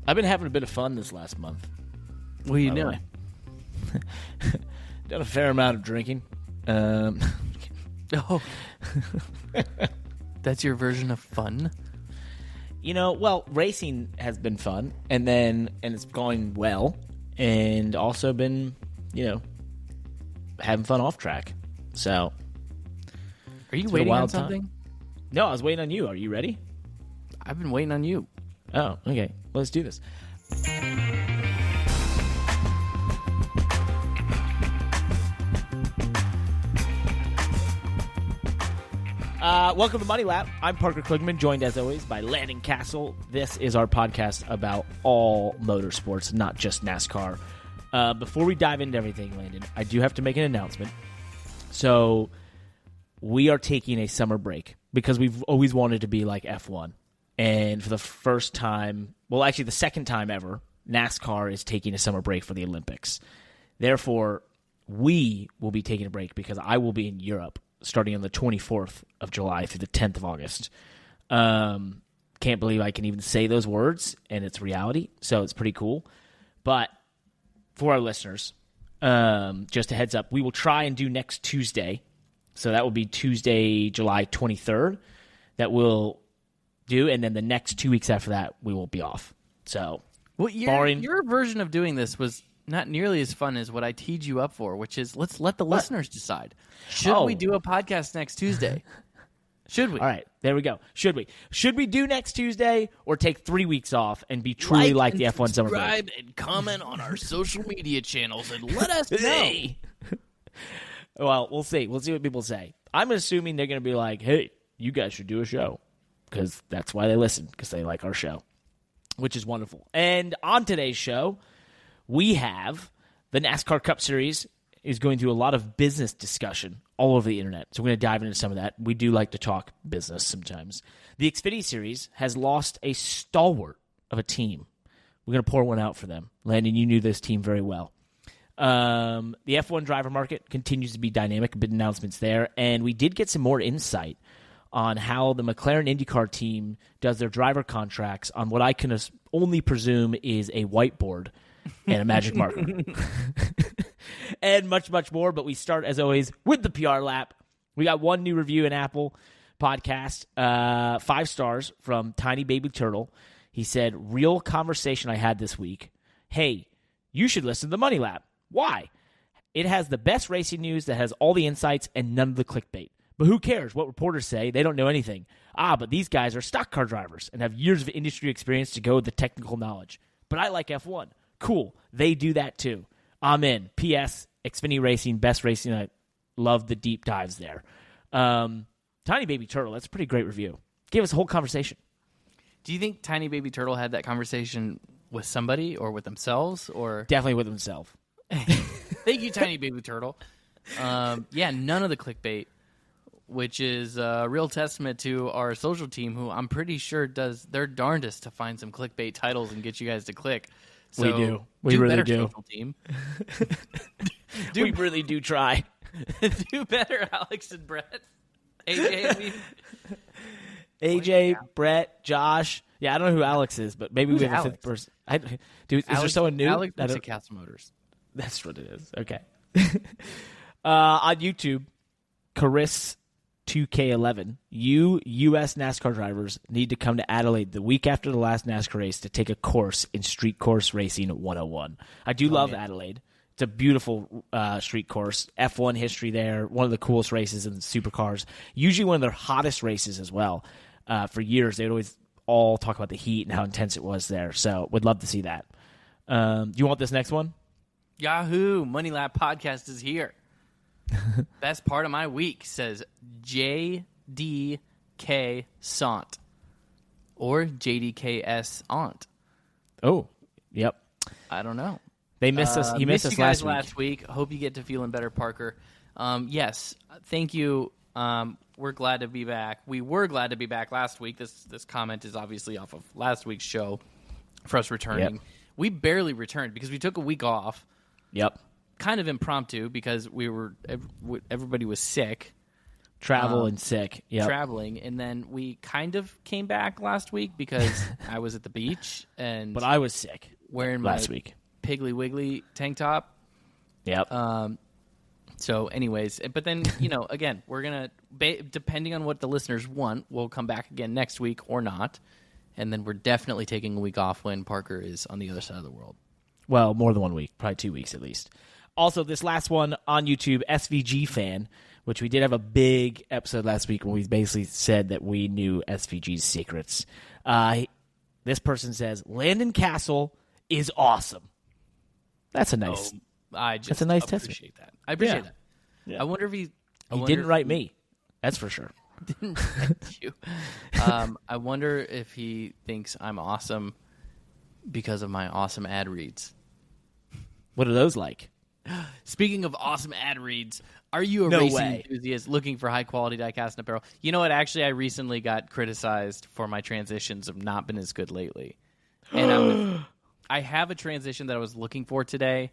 I've been having a bit of fun this last month. What are you doing? Done a fair amount of drinking. Oh. That's your version of fun? Well, racing has been fun, and it's going well, and also been, having fun off track. So, are you waiting on something? No, I was waiting on you. Are you ready? I've been waiting on you. Oh, okay. Let's do this. Welcome to Money Lap. I'm Parker Kligerman, joined as always by Landon Cassill. This is our podcast about all motorsports, not just NASCAR. Before we dive into everything, Landon, I do have to make an announcement. So we are taking a summer break because we've always wanted to be like F1. And for the first time, well, actually the second time ever, NASCAR is taking a summer break for the Olympics. Therefore, we will be taking a break because I will be in Europe starting on the 24th of July through the 10th of August. Can't believe I can even say those words, and it's reality, so it's pretty cool. But for our listeners, just a heads up, we will try and do next Tuesday. So that will be Tuesday, July 23rd. That we'll do, and then the next 2 weeks after that, we will be off. So, your version of doing this was not nearly as fun as what I teed you up for, which is let's let the listeners decide. Should we do a podcast next Tuesday? Should we? All right, there we go. Should we? Should we do next Tuesday or take 3 weeks off and be truly like the F1 summer break? Subscribe and comment on our social media channels and let us know. Well, we'll see. We'll see what people say. I'm assuming they're going to be like, hey, you guys should do a show because that's why they listen, because they like our show, which is wonderful. And on today's show, we have the NASCAR Cup Series is going through a lot of business discussion all over the internet. So we're going to dive into some of that. We do like to talk business sometimes. The Xfinity Series has lost a stalwart of a team. We're going to pour one out for them. Landon, you knew this team very well. The F1 driver market continues to be dynamic, big announcements there. And we did get some more insight on how the McLaren IndyCar team does their driver contracts on what I can only presume is a whiteboard and a magic marker. And much, much more. But we start, as always, with the PR lap. We got one new review in Apple Podcast, 5 stars from Tiny Baby Turtle. He said, real conversation I had this week. Hey, you should listen to the Money Lap. Why? It has the best racing news that has all the insights and none of the clickbait. But who cares what reporters say? They don't know anything. But these guys are stock car drivers and have years of industry experience to go with the technical knowledge. But I like F1. Cool. They do that too. I'm in. P.S. Xfinity Racing, best racing. I love the deep dives there. Tiny Baby Turtle, that's a pretty great review. Gave us a whole conversation. Do you think Tiny Baby Turtle had that conversation with somebody or with themselves? Or Definitely with himself. Thank you, Tiny Baby Turtle. None of the clickbait, which is a real testament to our social team, who I'm pretty sure does their darndest to find some clickbait titles and get you guys to click. So we do. We really better, do. Social team. We really do try. Do better, Alex and Brett. AJ, Brett, Josh. Yeah, I don't know who Alex is, but maybe we have Alex? a fifth person. Is there someone new? Alex works at Cassill Motors. That's what it is. Okay. On YouTube, Caris2K11, U.S. NASCAR drivers need to come to Adelaide the week after the last NASCAR race to take a course in Street Course Racing 101. I do love Adelaide. It's a beautiful street course. F1 history there. One of the coolest races in the supercars. Usually one of their hottest races as well. For years, they'd always all talk about the heat and how intense it was there. So would love to see that. Do you want this next one? Yahoo! Money Lab Podcast is here. Best part of my week, says JDK Sant. Or JDKS Aunt. Oh, yep. I don't know. They missed us. He missed us last week. Hope you get to feeling better, Parker. Yes, thank you. We're glad to be back. We were glad to be back last week. This comment is obviously off of last week's show for us returning. Yep. We barely returned because we took a week off. Yep. Kind of impromptu because everybody was sick. Travel and sick. Yep. Traveling, and then we kind of came back last week because I was at the beach and But I was sick wearing last my week. Piggly Wiggly tank top. Yep. So anyways, but then, again, we're going to, depending on what the listeners want, we'll come back again next week or not. And then we're definitely taking a week off when Parker is on the other side of the world. Well, more than 1 week, probably 2 weeks at least. Also, this last one on YouTube, SVG fan, which we did have a big episode last week when we basically said that we knew SVG's secrets. This person says, Landon Cassill is awesome. That's a nice that's a nice appreciate that. I appreciate that. Yeah. I wonder if he didn't write me. That's for sure. Didn't write you. I wonder if he thinks I'm awesome because of my awesome ad reads. What are those like? Speaking of awesome ad reads, are you a No racing way. enthusiast looking for high-quality die-cast and apparel? You know what? Actually, I recently got criticized for my transitions have not been as good lately. And I have a transition that I was looking for today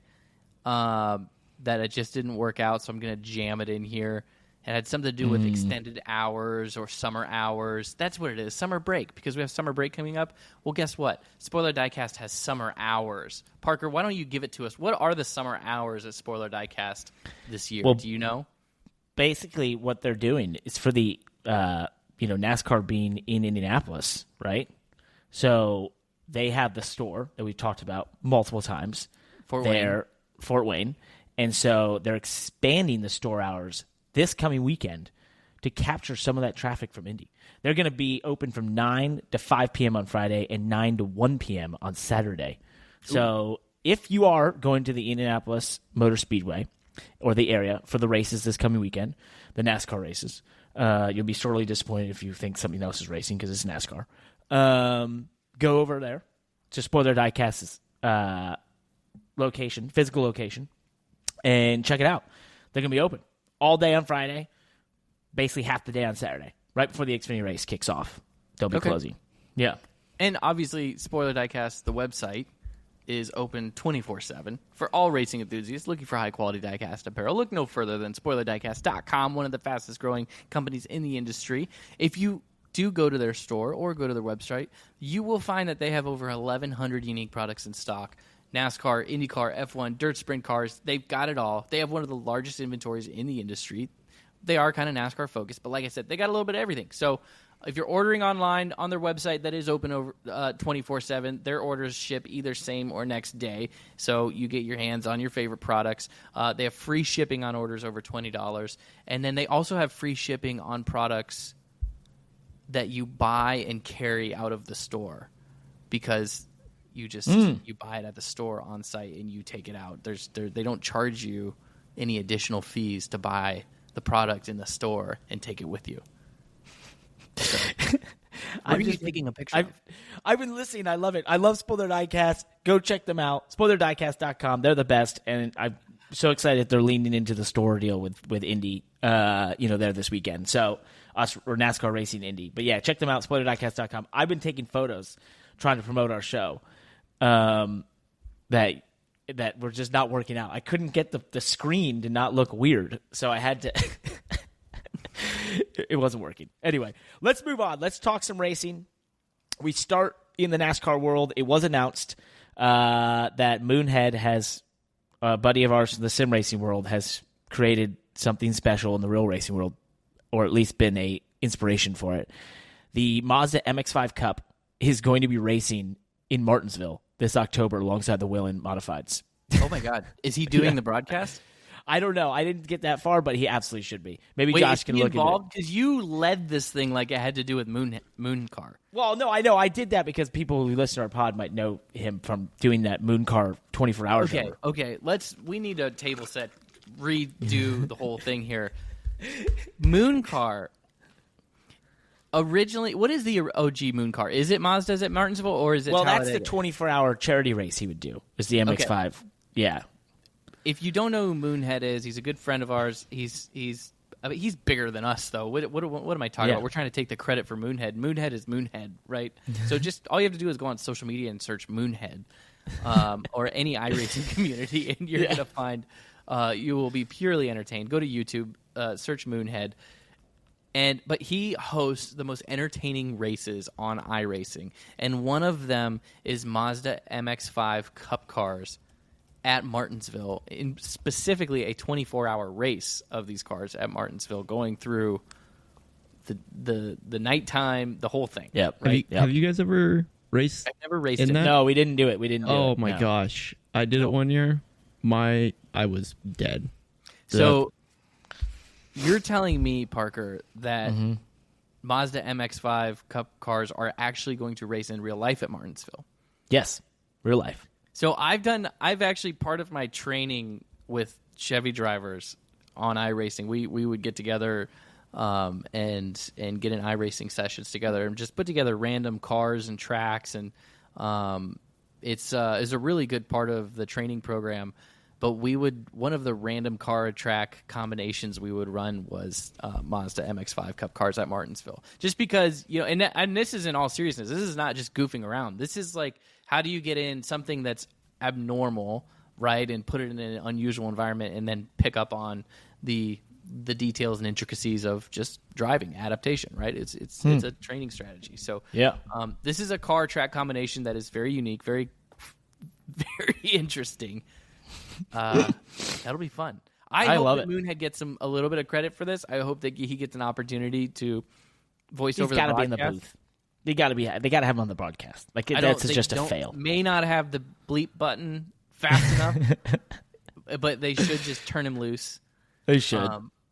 that it just didn't work out, so I'm going to jam it in here. It had something to do with extended hours or summer hours. That's what it is, summer break, because we have summer break coming up. Well, guess what? Spoiler Diecast has summer hours. Parker, why don't you give it to us? What are the summer hours at Spoiler Diecast this year? Well, do you know? Basically, what they're doing is for the NASCAR being in Indianapolis, right? So they have the store that we've talked about multiple times. Fort Wayne. And so they're expanding the store hours this coming weekend to capture some of that traffic from Indy. They're going to be open from 9 to 5 p.m. on Friday and 9 to 1 p.m. on Saturday. So if you are going to the Indianapolis Motor Speedway or the area for the races this coming weekend, the NASCAR races, you'll be sorely disappointed if you think something else is racing because it's NASCAR. Go over there to Spoiler Diecast's physical location, and check it out. They're going to be open all day on Friday, basically half the day on Saturday, right before the Xfinity race kicks off. They'll be closing. Yeah. And obviously, Spoiler Diecast, the website, is open 24/7 for all racing enthusiasts looking for high-quality diecast apparel. Look no further than SpoilerDiecast.com, one of the fastest-growing companies in the industry. If you do go to their store or go to their website, you will find that they have over 1,100 unique products in stock. NASCAR, IndyCar, F1, dirt sprint cars, they've got it all. They have one of the largest inventories in the industry. They are kind of NASCAR focused, but like I said, they got a little bit of everything. So if you're ordering online on their website that is open over 24/7, their orders ship either same or next day. So you get your hands on your favorite products. They have free shipping on orders over $20. And then they also have free shipping on products that you buy and carry out of the store because you buy it at the store on site and you take it out. They don't charge you any additional fees to buy the product in the store and take it with you. So, I'm just taking a picture. I've been listening. I love it. I love Spoiler Diecast. Go check them out. SpoilerDiecast.com. They're the best, and I'm so excited they're leaning into the store deal with Indy. There this weekend. So us or NASCAR Racing Indy. But yeah, check them out. SpoilerDiecast.com. I've been taking photos trying to promote our show. That were just not working out. I couldn't get the screen to not look weird, so I had to. It wasn't working. Anyway, let's move on. Let's talk some racing. We start in the NASCAR world. It was announced that Moonhead has a buddy of ours from the sim racing world has created something special in the real racing world, or at least been a inspiration for it. The Mazda MX-5 Cup is going to be racing in Martinsville this October alongside the Whelen Modifieds. Oh, my God. Is he doing the broadcast? I don't know. I didn't get that far, but he absolutely should be. Maybe Josh can look into it. Because you led this thing like it had to do with Moon Car. Well, no, I know. I did that because people who listen to our pod might know him from doing that Moon Car 24 hours. Okay. We need a table set, redo the whole thing here. Moon Car. Originally, what is the OG Moon Car? Is it Mazda's at Martinsville, or is it Talladega? That's the 24-hour charity race he would do. Is the MX-5. Okay. Yeah. If you don't know who Moonhead is, he's a good friend of ours. He's bigger than us, though. What am I talking about? We're trying to take the credit for Moonhead. Moonhead is Moonhead, right? So just all you have to do is go on social media and search Moonhead or any iRacing community, and you're going to find you will be purely entertained. Go to YouTube, search Moonhead. But he hosts the most entertaining races on iRacing, and one of them is Mazda MX-5 Cup cars at Martinsville, in specifically a 24-hour race of these cars at Martinsville, going through the nighttime, the whole thing. Yep. Have you guys ever raced? I've never raced in it. that? No, we didn't do it. Oh my gosh, I did it one year. I was dead. So you're telling me, Parker, that Mazda MX-5 Cup cars are actually going to race in real life at Martinsville? Yes, real life. So I've actually, part of my training with Chevy drivers on iRacing, we would get together and get in iRacing sessions together and just put together random cars and tracks, and it's a really good part of the training program. But one of the random car track combinations we would run was Mazda MX-5 Cup cars at Martinsville. Just because, and this is in all seriousness. This is not just goofing around. This is like, how do you get in something that's abnormal, right, and put it in an unusual environment, and then pick up on the details and intricacies of just driving adaptation, right? It's a training strategy. So this is a car track combination that is very unique, very very interesting. That'll be fun. I hope love that it. Moonhead gets a little bit of credit for this. I hope that he gets an opportunity to voice over the He's got to broadcast. be in the booth. They got to have him on the broadcast. Like that's just a fail. May not have the bleep button fast enough, but they should just turn him loose. They should.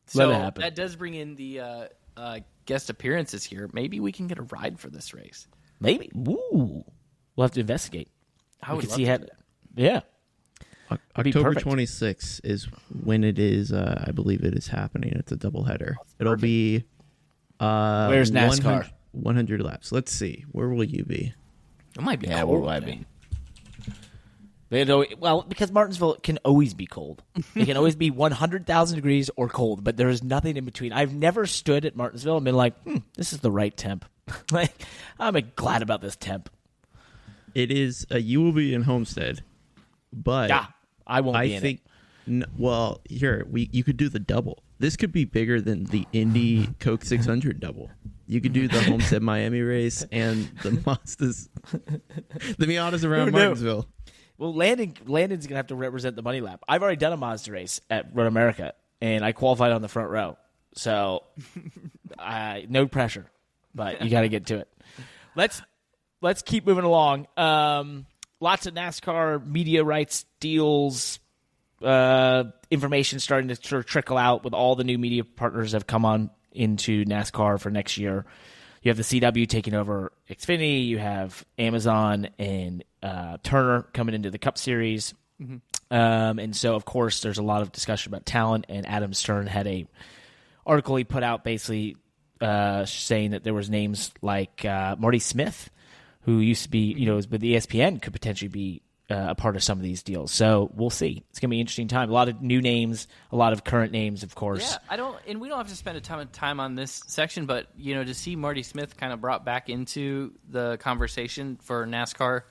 So Let it happen. that does bring in the guest appearances here. Maybe we can get a ride for this race. Maybe. Ooh. We'll have to investigate. I would we can love see to how. do that. Yeah. October perfect. 26th is when it is. I believe it is happening. It's a doubleheader. It'll be. Where's NASCAR? 100 laps. Let's see. Where will you be? It might be Yeah, cold. where will I be? Well, because Martinsville can always be cold. It can always be 100,000 degrees or cold, but there is nothing in between. I've never stood at Martinsville and been like, this is the right temp. Like, I'm glad about this temp. It is. You will be in Homestead, but I won't be in it. Well, here you could do the double. This could be bigger than the Indy Coke 600 double. You could do the Homestead Miami race and the Mazdas, the Miatas around Martinsville. Well, Landon's going to have to represent the money lap. I've already done a Mazda race at Road America, and I qualified on the front row. So, no pressure, but you got to get to it. Let's keep moving along. Lots of NASCAR media rights deals, information starting to sort of trickle out with all the new media partners that have come on into NASCAR for next year. You have the CW taking over Xfinity. You have Amazon and Turner coming into the Cup Series. Mm-hmm. And so, of course, there's a lot of discussion about talent. And Adam Stern had a article he put out basically saying that there was names like Marty Smith, who used to be, with ESPN, could potentially be a part of some of these deals. So we'll see. It's going to be an interesting time. A lot of new names, a lot of current names, of course. Yeah, we don't have to spend a ton of time on this section, but to see Marty Smith kind of brought back into the conversation for NASCAR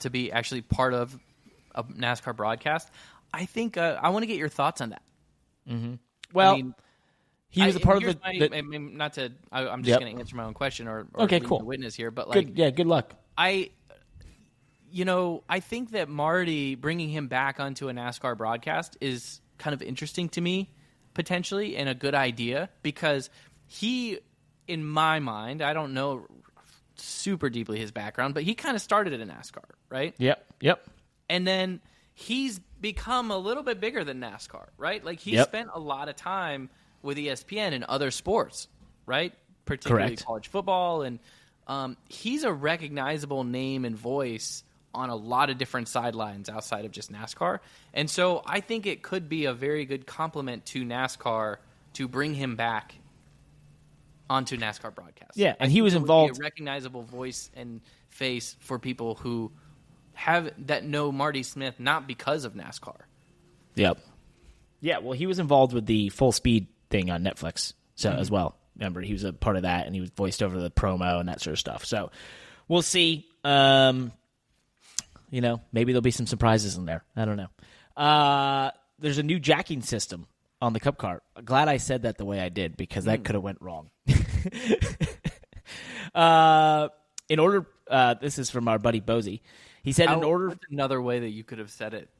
to be actually part of a NASCAR broadcast, I think I want to get your thoughts on that. Mm-hmm. Well, he was a part of the. I'm just going to answer my own question or okay, be cool. a witness here, but good luck. I think that Marty, bringing him back onto a NASCAR broadcast is kind of interesting to me, potentially, and a good idea, because he, in my mind, I don't know super deeply his background, but he kind of started at a NASCAR, right? Yep. And then he's become a little bit bigger than NASCAR, right? Like, he spent a lot of time with ESPN and other sports, right? Particularly Correct. college football, and he's a recognizable name and voice on a lot of different sidelines outside of just NASCAR. And so I think it could be a very good compliment to NASCAR to bring him back onto NASCAR broadcast. Yeah, and he was involved. A recognizable voice and face for people who know Marty Smith not because of NASCAR. Yep. Yeah, well, he was involved with the Full Speed thing on Netflix as well. Remember, he was a part of that, and he was voiced over the promo and that sort of stuff. So we'll see. Maybe there'll be some surprises in there. I don't know. There's a new jacking system on the Cup car. Glad I said that the way I did because that could have went wrong. In order, this is from our buddy Bozy. He said in order... What's another way that you could have said it?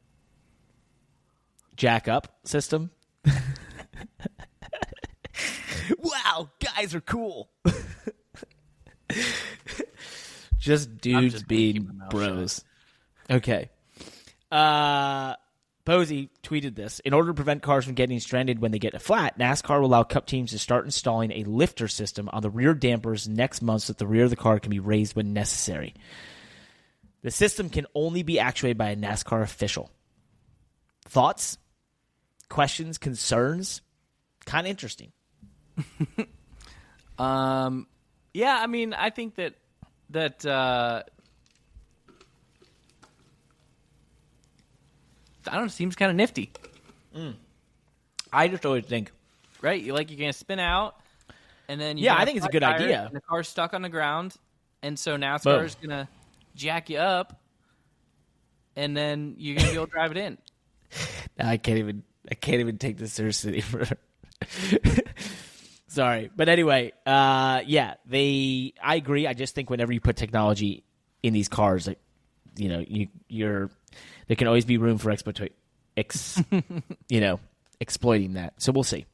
Jack up system. Wow, guys are cool. Just dudes being bros. Shut. Okay. Posey tweeted this. In order to prevent cars from getting stranded when they get flat, NASCAR will allow Cup teams to start installing a lifter system on the rear dampers next month so that the rear of the car can be raised when necessary. The system can only be actuated by a NASCAR official. Thoughts? Questions? Concerns? Kind of interesting. Yeah, I mean, I think that I don't know, seems kind of nifty. I just always think, right? You're going to spin out, and then I think it's a good idea. And the car's stuck on the ground, and so NASCAR is going to jack you up, and then you're going to be able to drive it in. I can't even take this seriously. Sorry, but anyway, I agree. I just think whenever you put technology in these cars, there can always be room for exploiting that. So we'll see.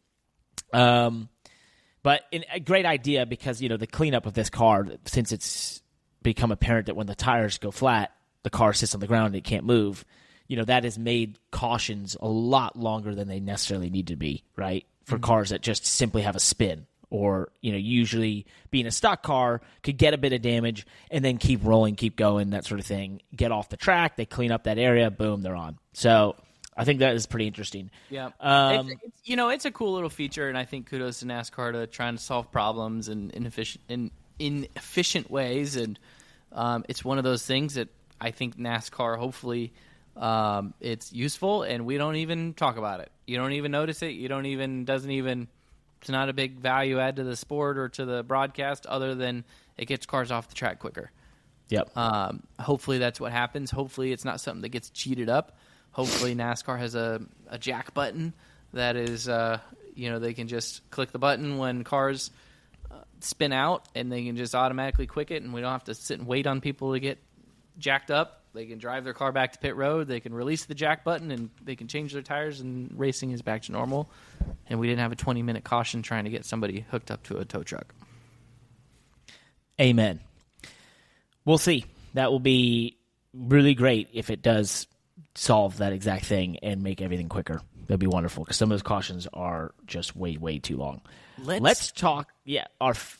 But a great idea because the cleanup of this car, since it's become apparent that when the tires go flat, the car sits on the ground and it can't move. That has made cautions a lot longer than they necessarily need to be, right? For cars that just simply have a spin or, usually being a stock car could get a bit of damage and then keep rolling, keep going, that sort of thing. Get off the track, they clean up that area, boom, they're on. So I think that is pretty interesting. Yeah. It's a cool little feature, and I think kudos to NASCAR to trying to solve problems in inefficient ways. And it's one of those things that I think NASCAR hopefully it's useful, and we don't even talk about it. You don't even notice it. It's not a big value add to the sport or to the broadcast other than it gets cars off the track quicker. Yep. Hopefully that's what happens. Hopefully it's not something that gets cheated up. Hopefully NASCAR has a jack button that is, they can just click the button when cars spin out, and they can just automatically quick it, and we don't have to sit and wait on people to get jacked up. They can drive their car back to pit road. They can release the jack button, and they can change their tires, and racing is back to normal. And we didn't have a 20-minute caution trying to get somebody hooked up to a tow truck. Amen. We'll see. That will be really great if it does solve that exact thing and make everything quicker. That'd be wonderful because some of those cautions are just way, way too long. Let's talk. Yeah.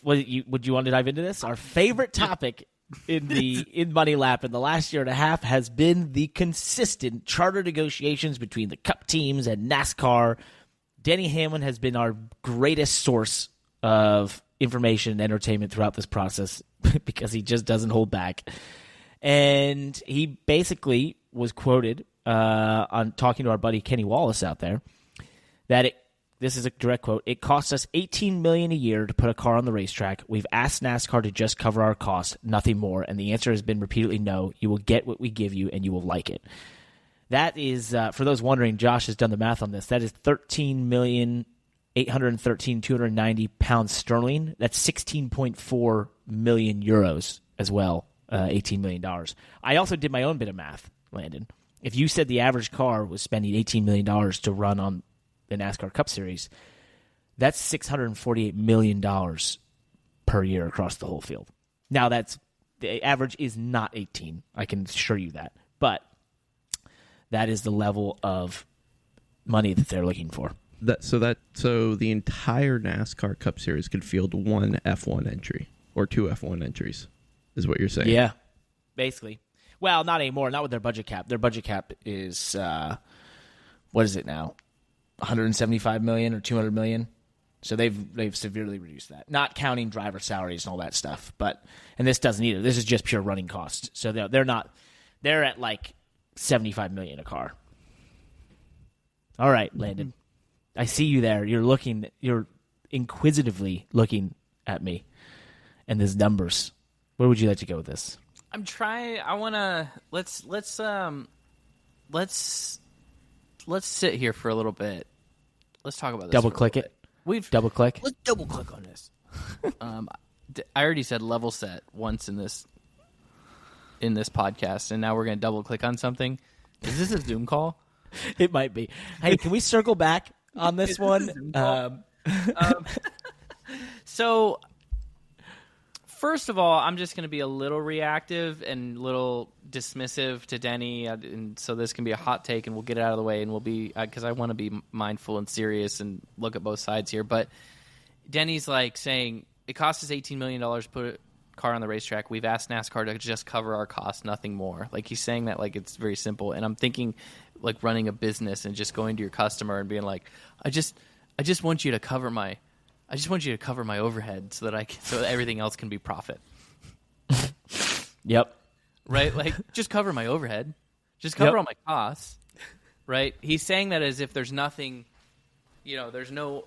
Would you want to dive into this? Our favorite topic in Money Lap in the last year and a half has been the consistent charter negotiations between the Cup teams and NASCAR. Denny Hamlin has been our greatest source of information and entertainment throughout this process because he just doesn't hold back. And he basically was quoted on talking to our buddy Kenny Wallace out there that this is a direct quote. It costs us $18 million a year to put a car on the racetrack. We've asked NASCAR to just cover our costs, nothing more. And the answer has been repeatedly no. You will get what we give you, and you will like it. That is, for those wondering, Josh has done the math on this. That is £13,813,290 sterling. That's 16.4 million euros as well. $18 million. I also did my own bit of math, Landon. If you said the average car was spending $18 million to run on the NASCAR Cup Series, that's $648 million per year across the whole field. Now, the average is not 18. I can assure you that. But that is the level of money that they're looking for. So the entire NASCAR Cup Series could field one F1 entry or two F1 entries, is what you're saying? Yeah, basically. Well, not anymore. Not with their budget cap. Their budget cap is what is it now? 175 million or 200 million. So they've severely reduced that. Not counting driver salaries and all that stuff. And this doesn't either. This is just pure running costs. So they're at like 75 million a car. All right, Landon. I see you there. You're inquisitively looking at me and these numbers. Where would you like to go with this? I'm trying. I want to let's sit here for a little bit. let's talk about this. Double click it. Double click. Let's double click on this. I already said level set once in this podcast, and now we're going to double click on something. Is this a Zoom call? It might be. Hey, can we circle back on this one? So, first of all, I'm just going to be a little reactive and a little dismissive to Denny, and so this can be a hot take, and we'll get it out of the way, and we'll be because I want to be mindful and serious and look at both sides here. But Denny's like saying it costs us $18 million to put a car on the racetrack. We've asked NASCAR to just cover our costs, nothing more. Like he's saying that like it's very simple, and I'm thinking like running a business and just going to your customer and being like, I just want you to cover my overhead so that so everything else can be profit. Yep. Right? Like, just cover my overhead. Just cover all my costs. Right? He's saying that as if there's nothing, there's no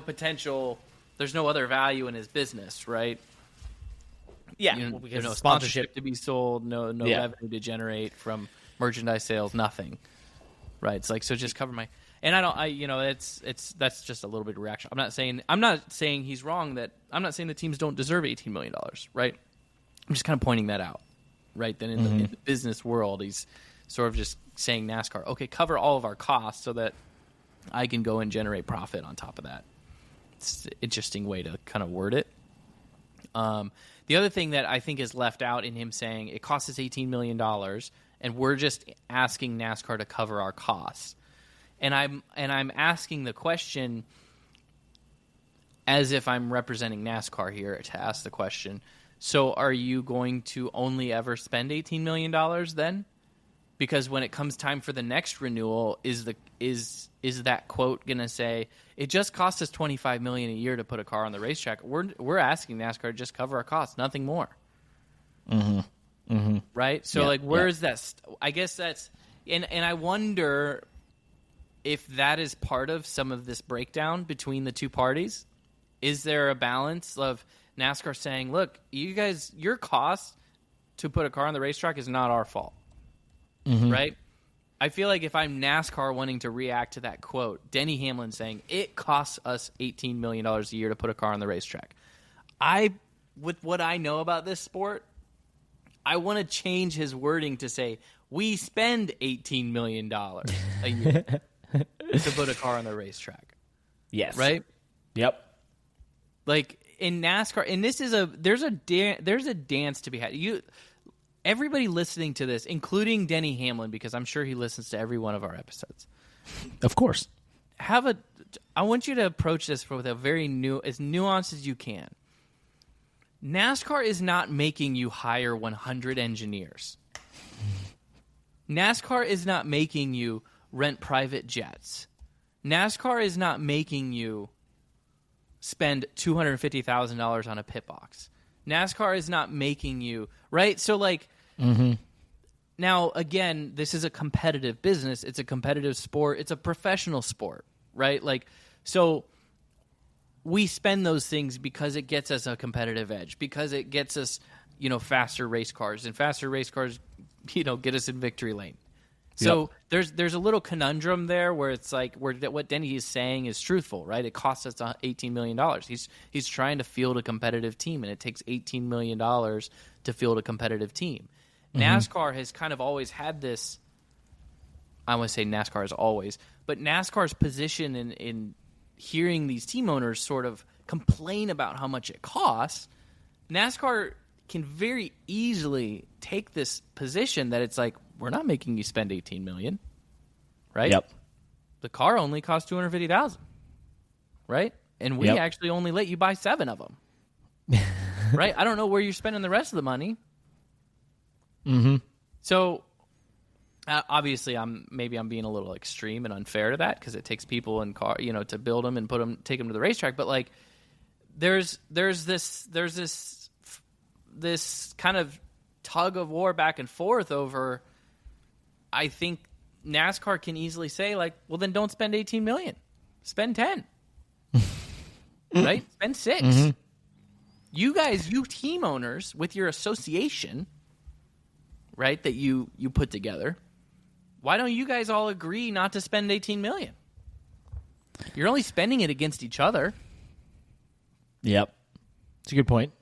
potential, there's no other value in his business, right? Yeah. There's no sponsorship to be sold, no revenue to generate from merchandise sales, nothing. Right? It's like, so just cover my... And that's just a little bit of reaction. I'm not saying he's wrong. I'm not saying the teams don't deserve $18 million, right? I'm just kind of pointing that out, right? Then in the business world, he's sort of just saying NASCAR, okay, cover all of our costs so that I can go and generate profit on top of that. It's an interesting way to kind of word it. The other thing that I think is left out in him saying it costs us $18 million and we're just asking NASCAR to cover our costs. And I'm asking the question as if I'm representing NASCAR here to ask the question. So are you going to only ever spend $18 million then? Because when it comes time for the next renewal, is that quote going to say it just costs us $25 million a year to put a car on the racetrack? We're asking NASCAR to just cover our costs, nothing more. Mm-hmm. Mm-hmm. Right. So where's that? I guess that's and I wonder if that is part of some of this breakdown between the two parties. Is there a balance of NASCAR saying, look, you guys, your cost to put a car on the racetrack is not our fault, right? I feel like if I'm NASCAR wanting to react to that quote, Denny Hamlin saying, it costs us $18 million a year to put a car on the racetrack. With what I know about this sport, I want to change his wording to say, we spend $18 million a year to put a car on the racetrack. Yes. Right? Yep. Like in NASCAR, and there's a dance to be had. Everybody listening to this, including Denny Hamlin, because I'm sure he listens to every one of our episodes. Of course. I want you to approach this with a very as nuanced as you can. NASCAR is not making you hire 100 engineers. NASCAR is not making you rent private jets. NASCAR is not making you spend $250,000 on a pit box. NASCAR is not making you, right? So now, again, this is a competitive business. It's a competitive sport. It's a professional sport, right? So we spend those things because it gets us a competitive edge, because it gets us, faster race cars, and faster race cars, get us in victory lane. So there's a little conundrum there where it's like what Denny is saying is truthful, right? It costs us $18 million. He's trying to field a competitive team, and it takes $18 million to field a competitive team. NASCAR has kind of always had this. I want to say NASCAR is always, but NASCAR's position in hearing these team owners sort of complain about how much it costs, NASCAR can very easily take this position that it's like, we're not making you spend $18 million, right? Yep. The car only costs $250,000, right? And we actually only let you buy 7 of them, right? I don't know where you're spending the rest of the money. Mm-hmm. So obviously, I'm being a little extreme and unfair to that because it takes people and car, to build them and take them to the racetrack. But there's this kind of tug of war back and forth over. I think NASCAR can easily say, well, then don't spend $18 million. Spend 10. Right? Spend 6. Mm-hmm. You guys, you team owners with your association, right, that you put together, why don't you guys all agree not to spend $18 million? You're only spending it against each other. Yep. It's a good point.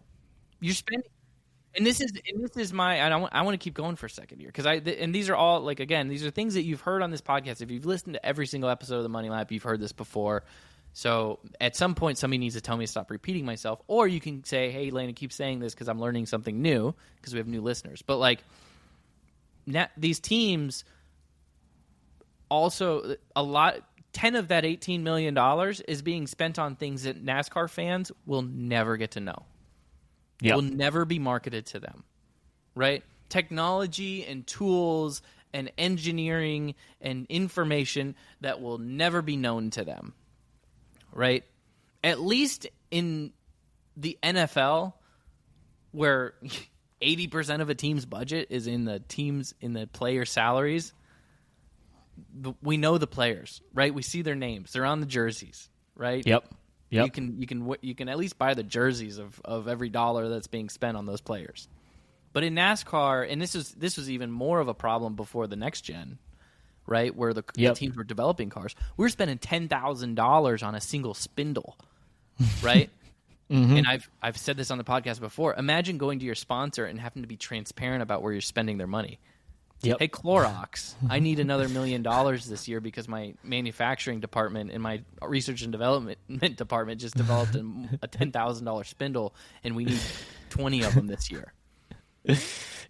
You're spending, and this is my. I want to keep going for a second here because and these are all like, again, these are things that you've heard on this podcast. If you've listened to every single episode of the Money Lap, you've heard this before. So at some point, somebody needs to tell me to stop repeating myself, or you can say, "Hey, Landon, keep saying this because I'm learning something new because we have new listeners." But like, these teams also 10 of that $18 million is being spent on things that NASCAR fans will never get to know. Yep. Will never be marketed to them, right? Technology and tools and engineering and information that will never be known to them, right? At least in the NFL, where 80% of a team's budget is in the player salaries, we know the players, right? We see their names; they're on the jerseys, right? Yep. You can at least buy the jerseys of every dollar that's being spent on those players. But in NASCAR, and this was even more of a problem before the next gen, right? Where the teams were developing cars, we were spending $10,000 on a single spindle, right? Mm-hmm. And I've said this on the podcast before. Imagine going to your sponsor and having to be transparent about where you're spending their money. Yep. Hey, Clorox, I need another $1 million this year because my manufacturing department and my research and development department just developed a $10,000 spindle, and we need 20 of them this year.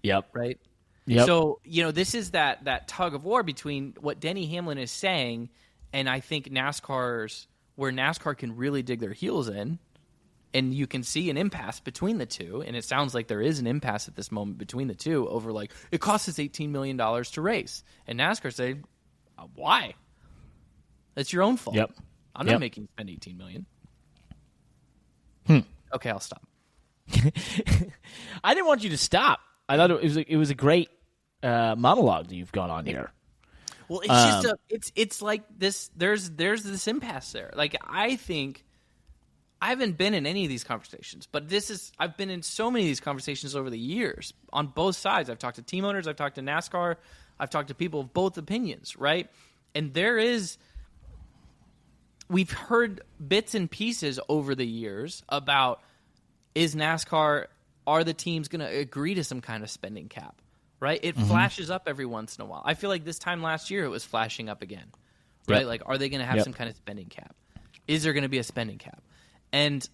Yep. Right? Yep. So, this is that tug of war between what Denny Hamlin is saying and I think where NASCAR can really dig their heels in. And you can see an impasse between the two, and it sounds like there is an impasse at this moment between the two over, like, it costs us $18 million to race. And NASCAR say, why? That's your own fault. Yep. I'm not making you spend $18 million. Okay, I'll stop. I didn't want you to stop. I thought it was a great monologue that you've gone on here. Well, it's just it's like this. There's this impasse there. Like, I think I haven't been in any of these conversations, but I've been in so many of these conversations over the years on both sides. I've talked to team owners, I've talked to NASCAR, I've talked to people of both opinions, right? And we've heard bits and pieces over the years about, are the teams going to agree to some kind of spending cap, right? It flashes up every once in a while. I feel like this time last year it was flashing up again, right? Yep. Like, are they going to have some kind of spending cap? Is there going to be a spending cap? And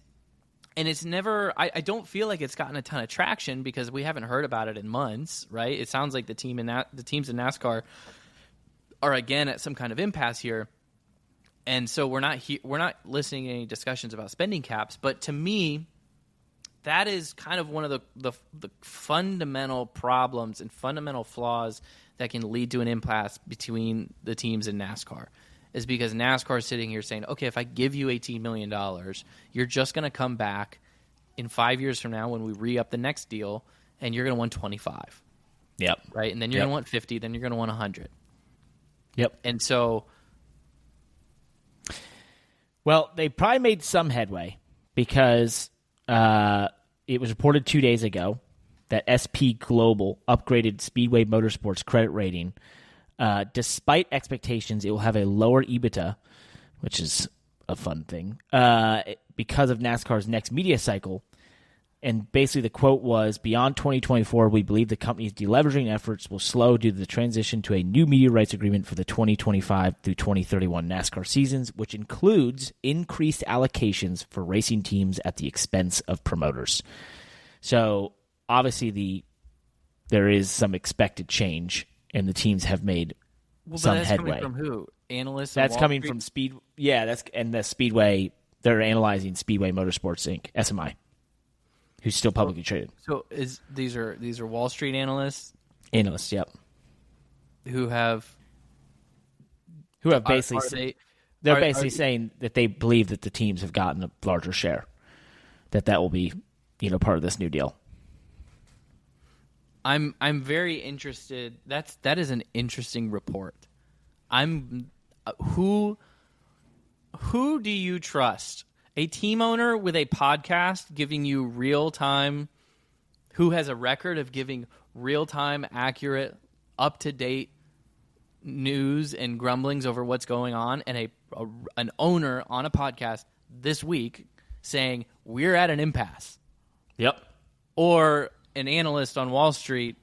it's never. I don't feel like it's gotten a ton of traction because we haven't heard about it in months, right? It sounds like the teams in NASCAR are again at some kind of impasse here, and so we're not listening to any discussions about spending caps. But to me, that is kind of one of the fundamental problems and fundamental flaws that can lead to an impasse between the teams in NASCAR. Is because NASCAR is sitting here saying, okay, if I give you $18 million, you're just going to come back in 5 years from now when we re-up the next deal, and you're going to want 25. Yep. Right? And then you're going to want 50, then you're going to want 100. Yep. And so... Well, they probably made some headway because it was reported 2 days ago that SP Global upgraded Speedway Motorsports credit rating. Despite expectations, it will have a lower EBITDA, which is a fun thing, because of NASCAR's next media cycle. And basically the quote was, beyond 2024, we believe the company's deleveraging efforts will slow due to the transition to a new media rights agreement for the 2025 through 2031 NASCAR seasons, which includes increased allocations for racing teams at the expense of promoters. So obviously there is some expected change, and the teams have made some headway. Coming from who? Analysts? That's coming from Speed. Yeah, and the Speedway. They're analyzing Speedway Motorsports Inc. (SMI), who's still publicly traded. So these are Wall Street analysts? Analysts, yep. Who have basically they're basically saying that they believe that the teams have gotten a larger share, that will be part of this new deal. I'm very interested. That is an interesting report. Who do you trust? A team owner with a podcast giving you real time, who has a record of giving real time, accurate, up to date news and grumblings over what's going on, and an owner on a podcast this week saying we're at an impasse. Yep. Or an analyst on Wall Street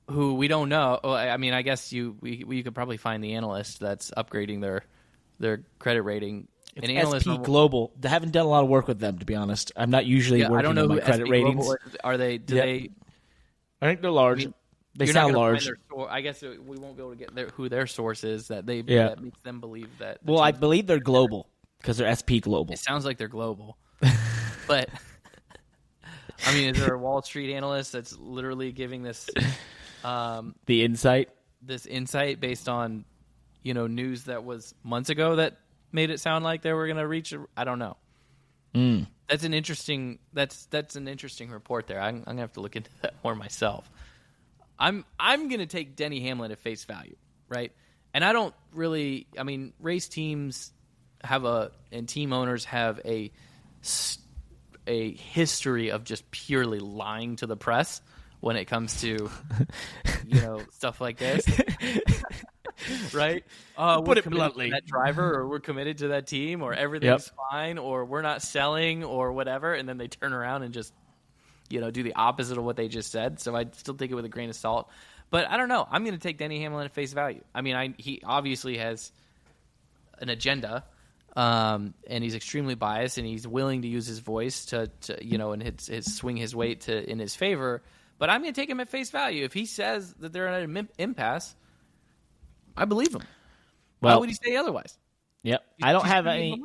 who we don't know. I mean, I guess you could probably find the analyst that's upgrading their credit rating. It's an analyst SP Global. They haven't done a lot of work with them, to be honest. I'm not usually working I don't know on my who credit SP ratings. Global is. Are they? Do they? I think they're large. I mean, they you're sound not gonna large. find I guess we won't be able to get who their source is that makes them believe that. Well, I believe they're global because they're SP Global. It sounds like they're global, but I mean, is there a Wall Street analyst that's literally giving this the insight? This insight based on news that was months ago that made it sound like they were going to reach? I don't know. That's an interesting. That's an interesting report there. I'm gonna have to look into that more myself. I'm gonna take Denny Hamlin at face value, right? And I don't really. I mean, race teams and team owners have a history of just purely lying to the press when it comes to stuff like this. Right? Put it bluntly. That driver, or we're committed to that team, or everything's fine, or we're not selling, or whatever, and then they turn around and just do the opposite of what they just said. So I still take it with a grain of salt. But I don't know. I'm going to take Denny Hamlin at face value. I mean, he obviously has an agenda, and he's extremely biased, and he's willing to use his voice to and swing his weight in his favor. But I'm going to take him at face value. If he says that they're at an impasse, I believe him. Why would he say otherwise? Yep. I don't have any.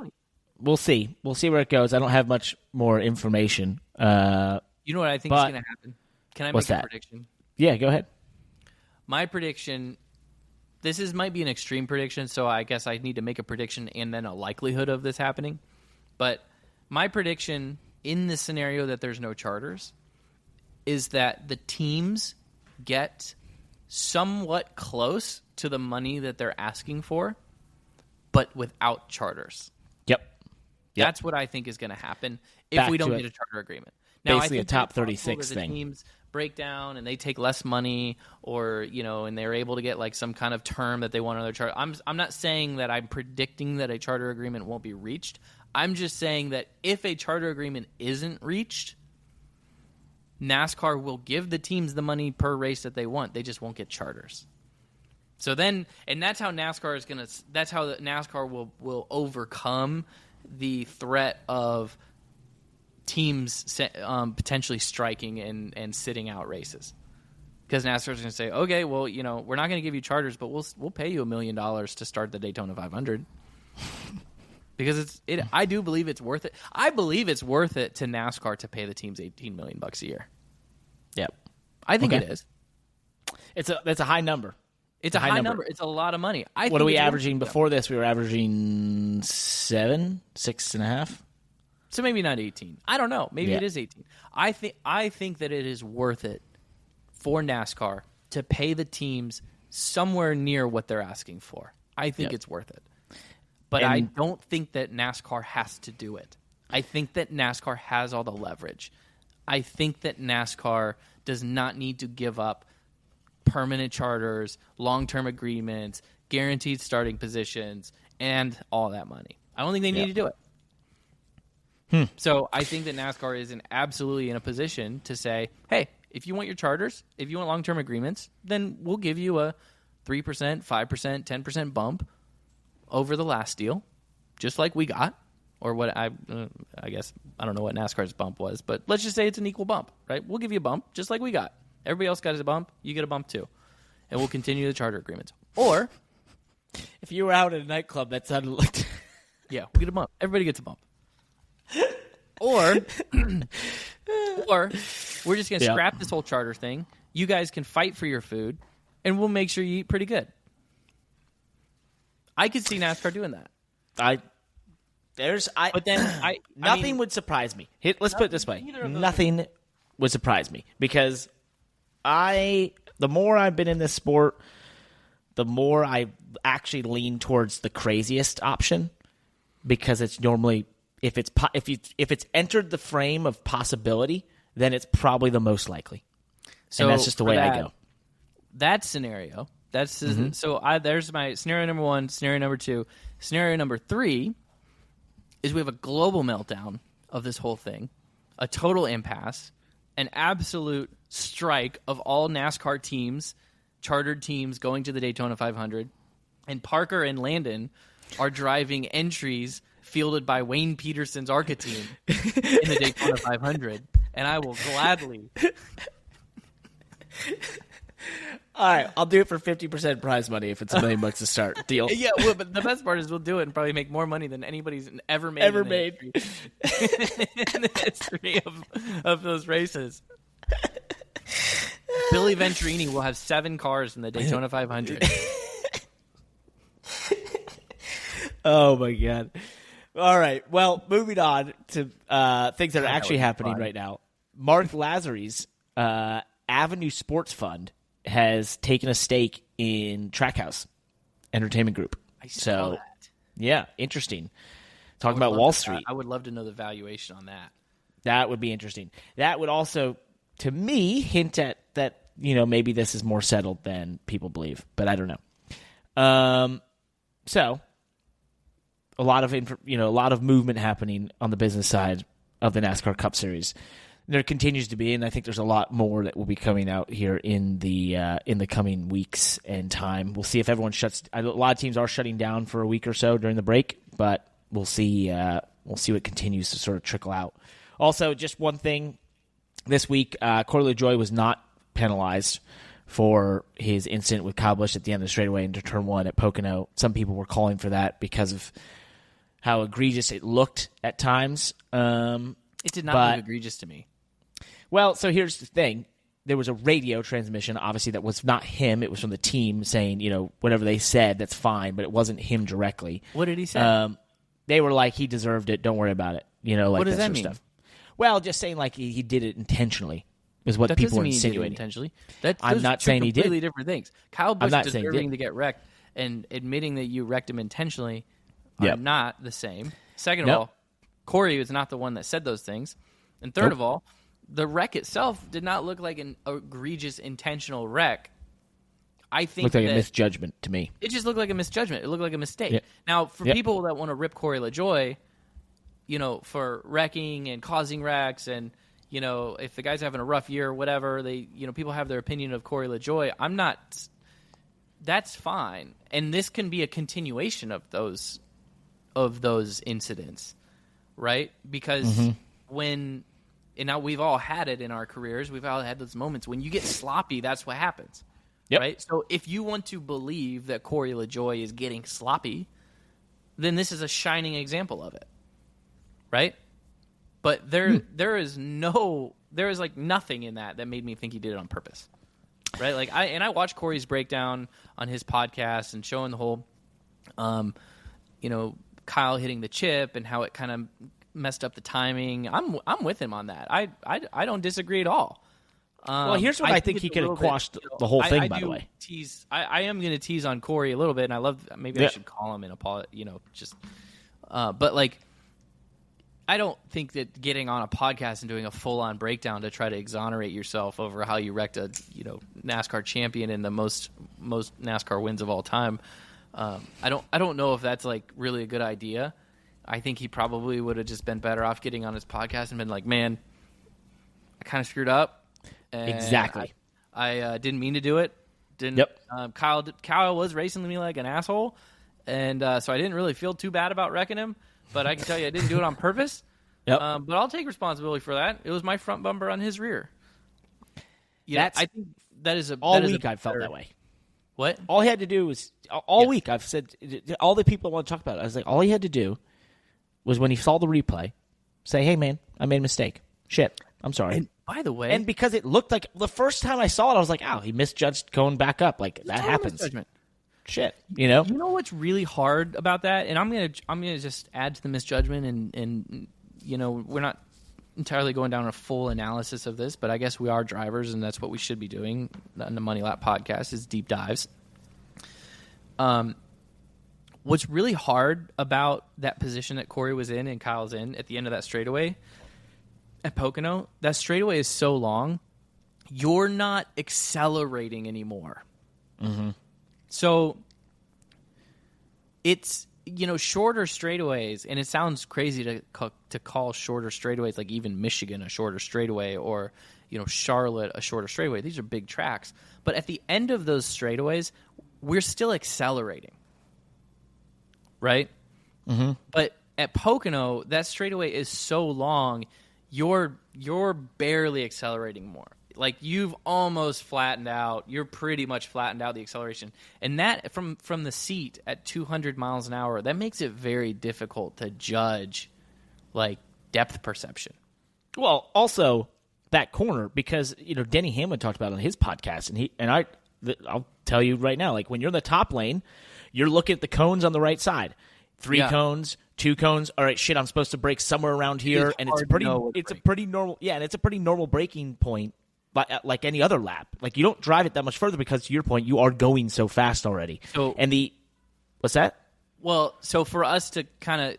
We'll see. We'll see where it goes. I don't have much more information. You know what I think is going to happen? Can I make a prediction? Yeah, go ahead. My prediction, might be an extreme prediction, so I guess I need to make a prediction and then a likelihood of this happening. But my prediction in the scenario that there's no charters is that the teams get somewhat close to the money that they're asking for, but without charters. Yep. That's what I think is going to happen if we don't get a charter agreement. Now, basically I think a top 36 thing. Teams break down and they take less money, or and they're able to get like some kind of term that they want on their charter. I'm not saying that I'm predicting that a charter agreement won't be reached. I'm just saying that if a charter agreement isn't reached, NASCAR will give the teams the money per race that they want. They just won't get charters. So then, and that's how NASCAR is going to. That's how the NASCAR will overcome the threat of teams potentially striking and sitting out races. Because NASCAR is going to say, okay, well, we're not going to give you charters, but we'll pay you $1 million to start the Daytona 500. Because I do believe it's worth it. I believe it's worth it to NASCAR to pay the teams $18 million a year. Yep, I think it is. That's a high number. It's a high number. It's a lot of money. What are we averaging before this? We were averaging 6.5. So maybe not 18. I don't know. Maybe it is 18. I think that it is worth it for NASCAR to pay the teams somewhere near what they're asking for. I think it's worth it. But I don't think that NASCAR has to do it. I think that NASCAR has all the leverage. I think that NASCAR does not need to give up permanent charters, long-term agreements, guaranteed starting positions, and all that money. I don't think they need to do it. So I think that NASCAR is absolutely in a position to say, hey, if you want your charters, if you want long-term agreements, then we'll give you a 3%, 5%, 10% bump over the last deal, just like we got. Or what I guess, I don't know what NASCAR's bump was, but let's just say it's an equal bump, right? We'll give you a bump, just like we got. Everybody else got a bump, you get a bump too. And we'll continue the charter agreements. Or, if you were out at a nightclub, that sounded like... yeah, we'll get a bump. Everybody gets a bump. Or we're just going to scrap this whole charter thing. You guys can fight for your food, and we'll make sure you eat pretty good. I could see NASCAR doing that. Nothing would surprise me. Let's put it this way: nothing would surprise me because the more I've been in this sport, the more I actually lean towards the craziest option because it's normally if it's entered the frame of possibility, then it's probably the most likely. So and that's just the way I go. That scenario, That's so. There's my scenario number 1. Scenario number 2. Scenario number 3 is we have a global meltdown of this whole thing, a total impasse, an absolute strike of all NASCAR teams, chartered teams going to the Daytona 500, and Parker and Landon are driving entries fielded by Wayne Peterson's ARCA team in the Daytona 500, and I will gladly. All right, I'll do it for 50% prize money if it's $1 million to start. Deal. Yeah, well, but the best part is we'll do it and probably make more money than anybody's ever made. In the history of those races. Billy Venturini will have 7 cars in the Daytona 500. Oh my God! All right, well, moving on to things that are actually happening right now. Mark Lazzary's Avenue Sports Fund has taken a stake in Trackhouse Entertainment Group. I saw that. Yeah, interesting. Talking about Wall Street. I would love to know the valuation on that. That would be interesting. That would also, to me, hint at that, maybe this is more settled than people believe, but I don't know. So a lot of movement happening on the business side of the NASCAR Cup Series. There continues to be, and I think there's a lot more that will be coming out here in the coming weeks and time. We'll see if everyone shuts. A lot of teams are shutting down for a week or so during the break, but we'll see. We'll see what continues to sort of trickle out. Also, just one thing this week: Corey LaJoie was not penalized for his incident with Kyle Busch at the end of the straightaway into turn 1 at Pocono. Some people were calling for that because of how egregious it looked at times. It did not look egregious to me. Well, so here's the thing. There was a radio transmission, obviously, that was not him. It was from the team saying, whatever they said, that's fine, but it wasn't him directly. What did he say? They were like, he deserved it. Don't worry about it. Like what does that sort of mean? Stuff. Well, just saying like he did it intentionally is what people were insinuating. Intentionally. I'm not saying he did. Completely different things. Kyle Busch deserving to get wrecked and admitting that you wrecked him intentionally are not the same. Second of all, Corey was not the one that said those things. And third of all, the wreck itself did not look like an egregious intentional wreck. I think looked like a misjudgment to me. It just looked like a misjudgment. It looked like a mistake. Yeah. Now, for people that want to rip Corey LaJoie, for wrecking and causing wrecks, and if the guy's having a rough year or whatever, they people have their opinion of Corey LaJoie. I'm not. That's fine, and this can be a continuation of those incidents, right? Because and now we've all had it in our careers. We've all had those moments when you get sloppy. That's what happens, right? So if you want to believe that Corey LaJoie is getting sloppy, then this is a shining example of it, right? But there is like nothing in that made me think he did it on purpose, right? Like I watched Corey's breakdown on his podcast and showing the whole, Kyle hitting the chip and how it kind of messed up the timing. I'm with him on that. I don't disagree at all. Well, here's what I think he could have quashed the whole thing. By the way, I am going to tease on Corey a little bit, and I love. Maybe I should call him in but like, I don't think that getting on a podcast and doing a full-on breakdown to try to exonerate yourself over how you wrecked a NASCAR champion and the most NASCAR wins of all time. I don't know if that's like really a good idea. I think he probably would have just been better off getting on his podcast and been like, man, I kind of screwed up. Exactly. I didn't mean to do it. Kyle was racing me like an asshole, and so I didn't really feel too bad about wrecking him. But I can tell you I didn't do it on purpose. But I'll take responsibility for that. It was my front bumper on his rear. I think that is all week I've felt that way. What? All he had to do was all week I've said all the people I want to talk about it, I was like, all he had to do was when he saw the replay, say, hey, man, I made a mistake. Shit, I'm sorry. And by the way... And because it looked like... The first time I saw it, I was like, oh, he misjudged going back up. Like, that happens. Misjudgment. Shit, You know what's really hard about that? And I'm gonna just add to the misjudgment, and we're not entirely going down a full analysis of this, but I guess we are drivers, and that's what we should be doing on the Money Lap podcast is deep dives. What's really hard about that position that Corey was in and Kyle's in at the end of that straightaway at Pocono, that straightaway is so long, you're not accelerating anymore. Mm-hmm. So it's, shorter straightaways, and it sounds crazy to call shorter straightaways, like even Michigan a shorter straightaway, or Charlotte a shorter straightaway. These are big tracks, but at the end of those straightaways, we're still accelerating, right? Mm-hmm. But at Pocono, that straightaway is so long, you're barely accelerating more. Like, you've almost flattened out. You're pretty much flattened out the acceleration. And that, from the seat at 200 miles an hour, that makes it very difficult to judge, like, depth perception. Well, also that corner, because, Denny Hamlin talked about it on his podcast, and I'll tell you right now, like, when you're in the top lane, you're looking at the cones on the right side. 3 cones, 2 cones. All right, shit, I'm supposed to brake somewhere around here, and it's a pretty normal, and it's a pretty normal braking point. Like any other lap, like, you don't drive it that much further because, to your point, you are going so fast already. So, what's that? Well, so for us to kind of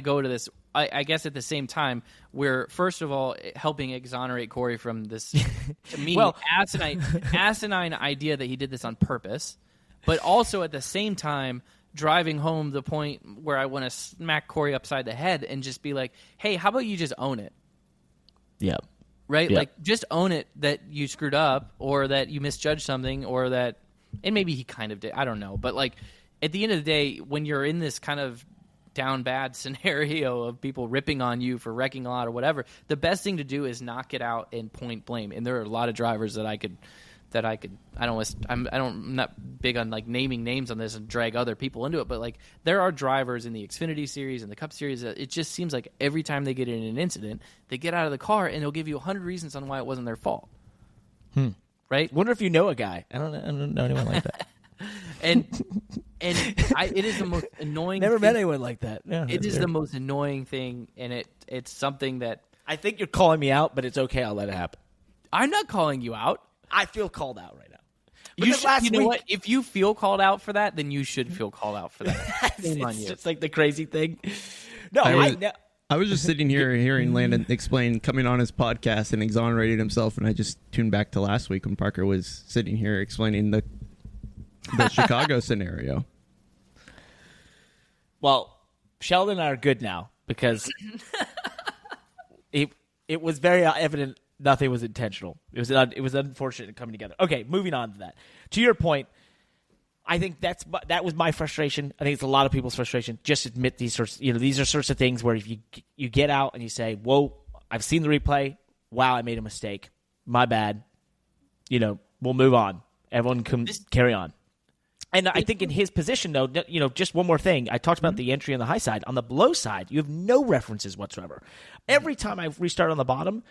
go to this, I guess at the same time, we're first of all helping exonerate Corey from this, to me, asinine idea that he did this on purpose, but also at the same time driving home the point where I want to smack Corey upside the head and just be like, hey, how about you just own it? Yeah. Right? Yep. Like, just own it that you screwed up, or that you misjudged something, or that, and maybe he kind of did, I don't know. But, like, at the end of the day, when you're in this kind of down bad scenario of people ripping on you for wrecking a lot or whatever, the best thing to do is knock it out and point blame. And there are a lot of drivers I'm not big on, like, naming names on this and drag other people into it, but, like, there are drivers in the Xfinity series and the Cup series that it just seems like every time they get in an incident, they get out of the car and they'll give you 100 reasons on why it wasn't their fault. Right? Wonder if you know a guy. I don't know anyone like that. It is the most annoying. Never met anyone like that. Yeah, it is the most annoying thing, and it's something that I think you're calling me out, but it's okay. I'll let it happen. I'm not calling you out. I feel called out right now. You know what? If you feel called out for that, then you should feel called out for that. It's just like the crazy thing. No, I was just sitting here hearing Landon explain coming on his podcast and exonerating himself, and I just tuned back to last week when Parker was sitting here explaining the Chicago scenario. Well, Sheldon and I are good now because it was very evident nothing was intentional. It was unfortunate coming together. Okay, moving on to that. To your point, I think that was my frustration. I think it's a lot of people's frustration. Just admit these sorts. These are sorts of things where if you get out and you say, "Whoa, I've seen the replay. Wow, I made a mistake. My bad." We'll move on. Everyone can carry on. And I think in his position, though, just one more thing. I talked about the entry on the high side. On the low side, you have no references whatsoever. Every time I restart on the bottom,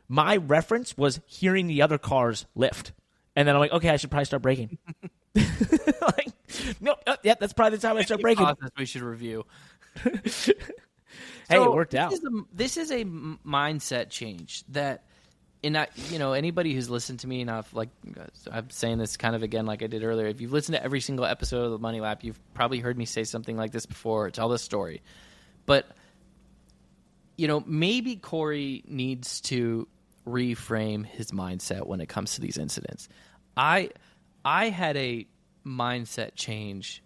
my reference was hearing the other cars lift. And then I'm like, okay, I should probably start braking. That's probably the time I start braking. We should review. Hey, it worked out. This is a mindset change that, anybody who's listened to me enough, like, I'm saying this kind of again like I did earlier, if you've listened to every single episode of the Money Lap, you've probably heard me say something like this before or tell this story. But, maybe Corey needs to reframe his mindset when it comes to these incidents. I had a mindset change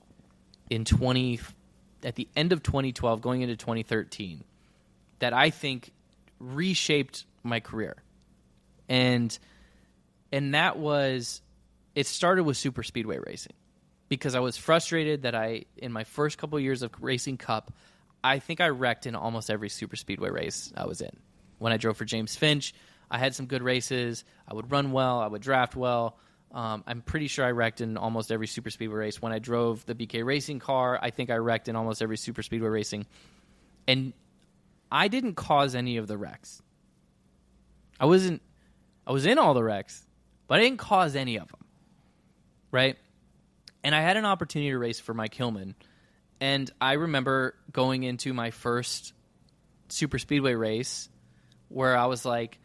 at the end of 2012 going into 2013 that I think reshaped my career. And that was, it started with super speedway racing because I was frustrated that in my first couple of years of racing Cup, I think I wrecked in almost every super speedway race I was in. When I drove for James Finch, I had some good races. I would run well. I would draft well. I'm pretty sure I wrecked in almost every super speedway race. When I drove the BK racing car, I think I wrecked in almost every super speedway racing. And I didn't cause any of the wrecks. I was in all the wrecks, but I didn't cause any of them. Right? And I had an opportunity to race for Mike Hillman. And I remember going into my first super speedway race where I was like,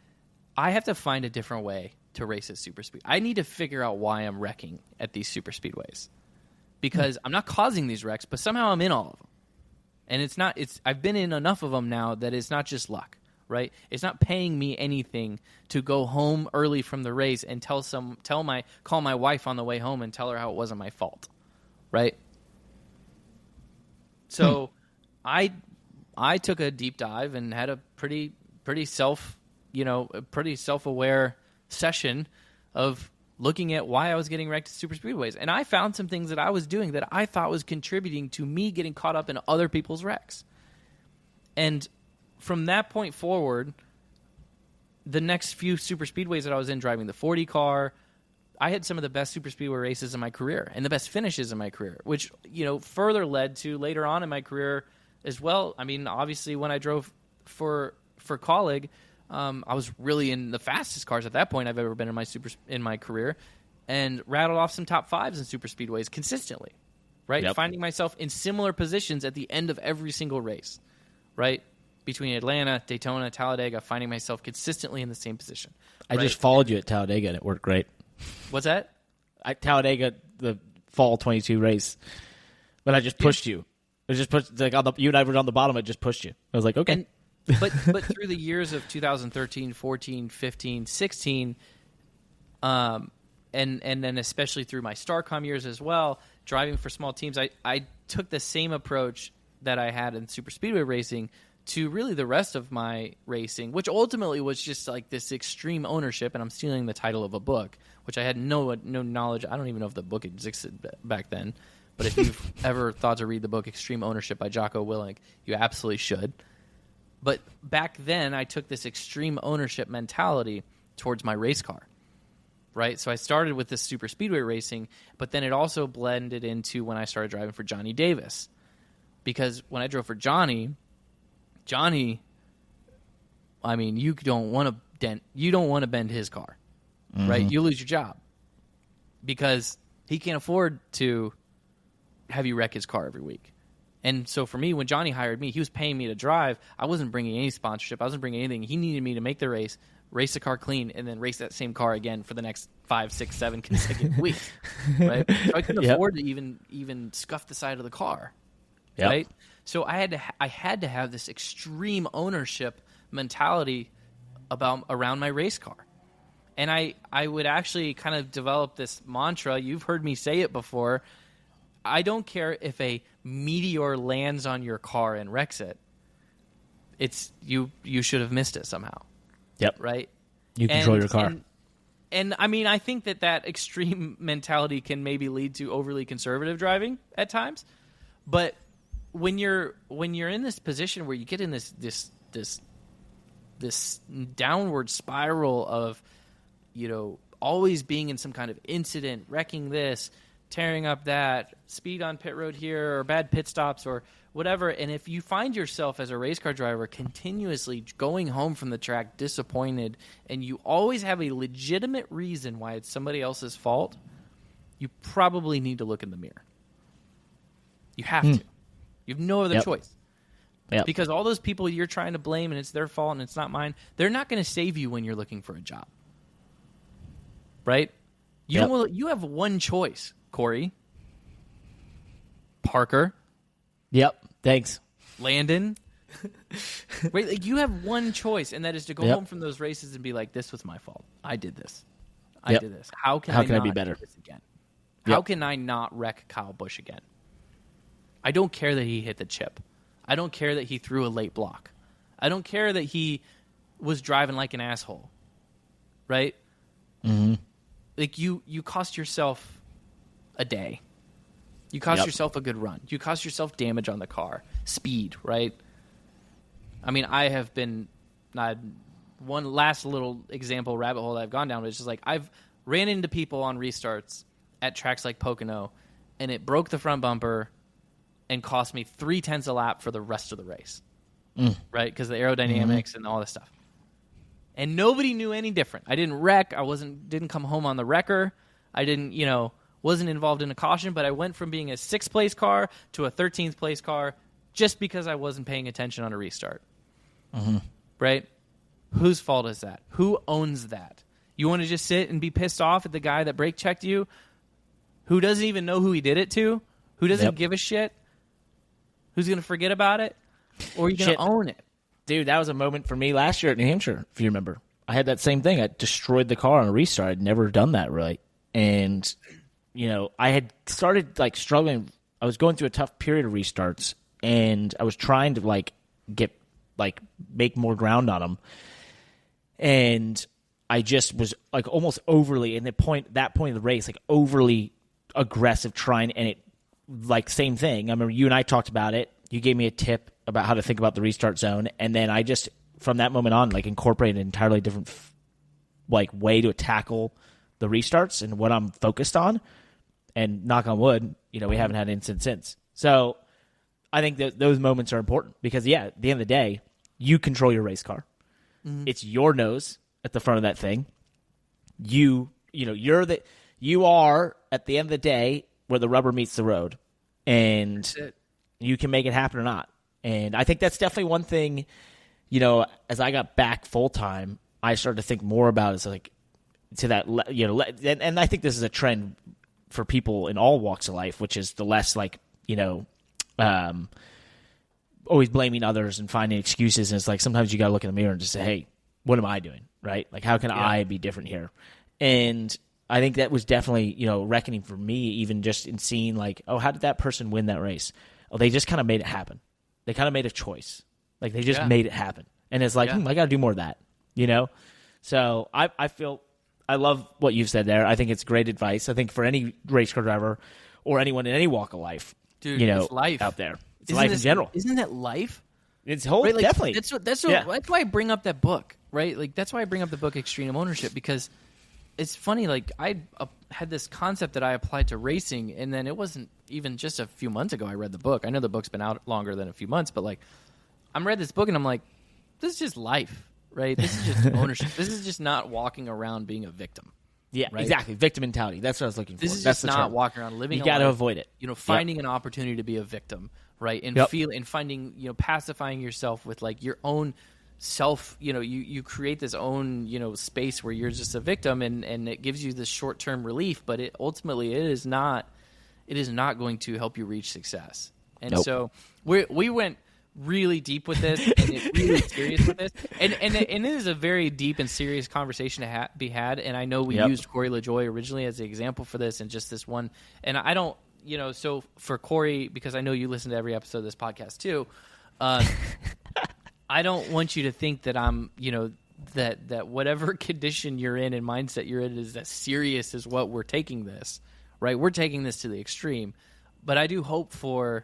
I have to find a different way to race at super speed. I need to figure out why I'm wrecking at these super speedways because I'm not causing these wrecks, but somehow I'm in all of them. And I've been in enough of them now that it's not just luck, right? It's not paying me anything to go home early from the race and call my wife on the way home and tell her how it wasn't my fault, right? So I took a deep dive and had a pretty self-aware session of looking at why I was getting wrecked at super speedways. And I found some things that I was doing that I thought was contributing to me getting caught up in other people's wrecks. And from that point forward, the next few super speedways that I was in driving the 40 car, I had some of the best super speedway races in my career and the best finishes in my career, which, further led to later on in my career as well. I mean, obviously when I drove for Colleague, I was really in the fastest cars at that point I've ever been in my career, and rattled off some top fives in super speedways consistently, right? Yep. Finding myself in similar positions at the end of every single race, right? Between Atlanta, Daytona, Talladega, finding myself consistently in the same position. I just followed you at Talladega, and it worked great. What's that? Talladega, the fall 22 race, but I just pushed you. It just pushed, like you and I were on the bottom. It just pushed you. I was like, okay. But through the years of 2013, 14, 15, 16, and then especially through my StarCom years as well, driving for small teams, I took the same approach that I had in super speedway racing to really the rest of my racing, which ultimately was just like this extreme ownership. And I'm stealing the title of a book, which I had no knowledge. I don't even know if the book existed back then. But if you've ever thought to read the book Extreme Ownership by Jocko Willink, you absolutely should. But back then, I took this extreme ownership mentality towards my race car, right? So I started with this super speedway racing, but then it also blended into when I started driving for Johnny Davis. Because when I drove for Johnny, I mean, you don't want to bend his car, right? You lose your job because he can't afford to have you wreck his car every week. And so for me, when Johnny hired me, he was paying me to drive. I wasn't bringing any sponsorship. I wasn't bringing anything. He needed me to make the race the car clean, and then race that same car again for the next 5, 6, 7 consecutive weeks. Right? So I couldn't afford to even scuff the side of the car. Yep. Right? So I had to have this extreme ownership mentality around my race car. And I would actually kind of develop this mantra. You've heard me say it before. I don't care if a meteor lands on your car and wrecks it. It's you should have missed it somehow. Yep. Right? You control your car. And I mean, I think that extreme mentality can maybe lead to overly conservative driving at times. But when you're in this position where you get in this downward spiral of, always being in some kind of incident, wrecking this, tearing up that, speed on pit road here, or bad pit stops, or whatever. And if you find yourself as a race car driver continuously going home from the track disappointed, and you always have a legitimate reason why it's somebody else's fault, you probably need to look in the mirror. You have to. You have no other choice. Yep. Because all those people you're trying to blame and it's their fault and it's not mine, they're not going to save you when you're looking for a job. Right? You have one choice, Corey. Parker. Yep. Thanks. Landon. Right? Like, you have one choice, and that is to go home from those races and be like, this was my fault. I did this. I did this. How can I be better? Do this again? How can I not wreck Kyle Busch again? I don't care that he hit the chip. I don't care that he threw a late block. I don't care that he was driving like an asshole. Right? Mm-hmm. Like, you cost yourself a day. You cost yourself a good run. You cost yourself damage on the car. Speed, right? I mean, I have been one last little example rabbit hole that I've gone down, which is like I've ran into people on restarts at tracks like Pocono, and it broke the front bumper and cost me 0.3 a lap for the rest of the race, right? Because the aerodynamics and all this stuff. And nobody knew any different. I didn't wreck. I didn't come home on the wrecker. I didn't, wasn't involved in a caution, but I went from being a 6th place car to a 13th place car just because I wasn't paying attention on a restart. Mm-hmm. Right? Whose fault is that? Who owns that? You want to just sit and be pissed off at the guy that brake checked you, who doesn't even know who he did it to, who doesn't give a shit, who's going to forget about it, or are you going to own it? Dude, that was a moment for me last year at New Hampshire, if you remember. I had that same thing. I destroyed the car on a restart. I'd never done that really. And, I had started like struggling. I was going through a tough period of restarts, and I was trying to make more ground on them. And I just was like almost overly that point of the race, like overly aggressive trying, and it like same thing. I remember you and I talked about it. You gave me a tip about how to think about the restart zone, and then I just from that moment on like incorporated an entirely different way to tackle the restarts and what I'm focused on. And knock on wood, we haven't had an incident since. So I think that those moments are important because at the end of the day, you control your race car. Mm-hmm. It's your nose at the front of that thing. You are at the end of the day where the rubber meets the road, and you can make it happen or not. And I think that's definitely one thing. As I got back full time, I started to think more about it. Like to that, and I think this is a trend for people in all walks of life, which is the less always blaming others and finding excuses. And it's like sometimes you got to look in the mirror and just say, hey, what am I doing? Right? Like, how can I be different here? And I think that was definitely, reckoning for me, even just in seeing like, oh, how did that person win that race? Oh, they just kind of made it happen. They kind of made a choice. Like, they just made it happen. And it's like, I got to do more of that, So I feel I love what you've said there. I think it's great advice. I think for any race car driver or anyone in any walk of life, dude, it's life out there. It's life in general. Isn't that life? It's whole right? Like, definitely. That's why I bring up that book, right? Like that's why I bring up the book Extreme Ownership, because it's funny. Like I had this concept that I applied to racing, and then it wasn't even just a few months ago I read the book. I know the book's been out longer than a few months, but like I read this book and I'm like, this is just life. Right? This is just ownership. This is just not walking around being a victim. Yeah, right? Exactly. Victim mentality. That's what I was looking for. This is That's just not walking around living. You got to avoid it. Finding an opportunity to be a victim, right? And and finding, pacifying yourself with like your own self. You create this own, space where you're just a victim, and it gives you this short term relief, but it is not going to help you reach success. And so we went really deep with this and really serious with this, and it is a very deep and serious conversation to be had. And I know we used Corey LaJoie originally as the example for this, and just this one. And I don't, so for Corey, because I know you listen to every episode of this podcast too. I don't want you to think that I'm, that whatever condition you're in and mindset you're in is as serious as what we're taking this, right? We're taking this to the extreme, but I do hope for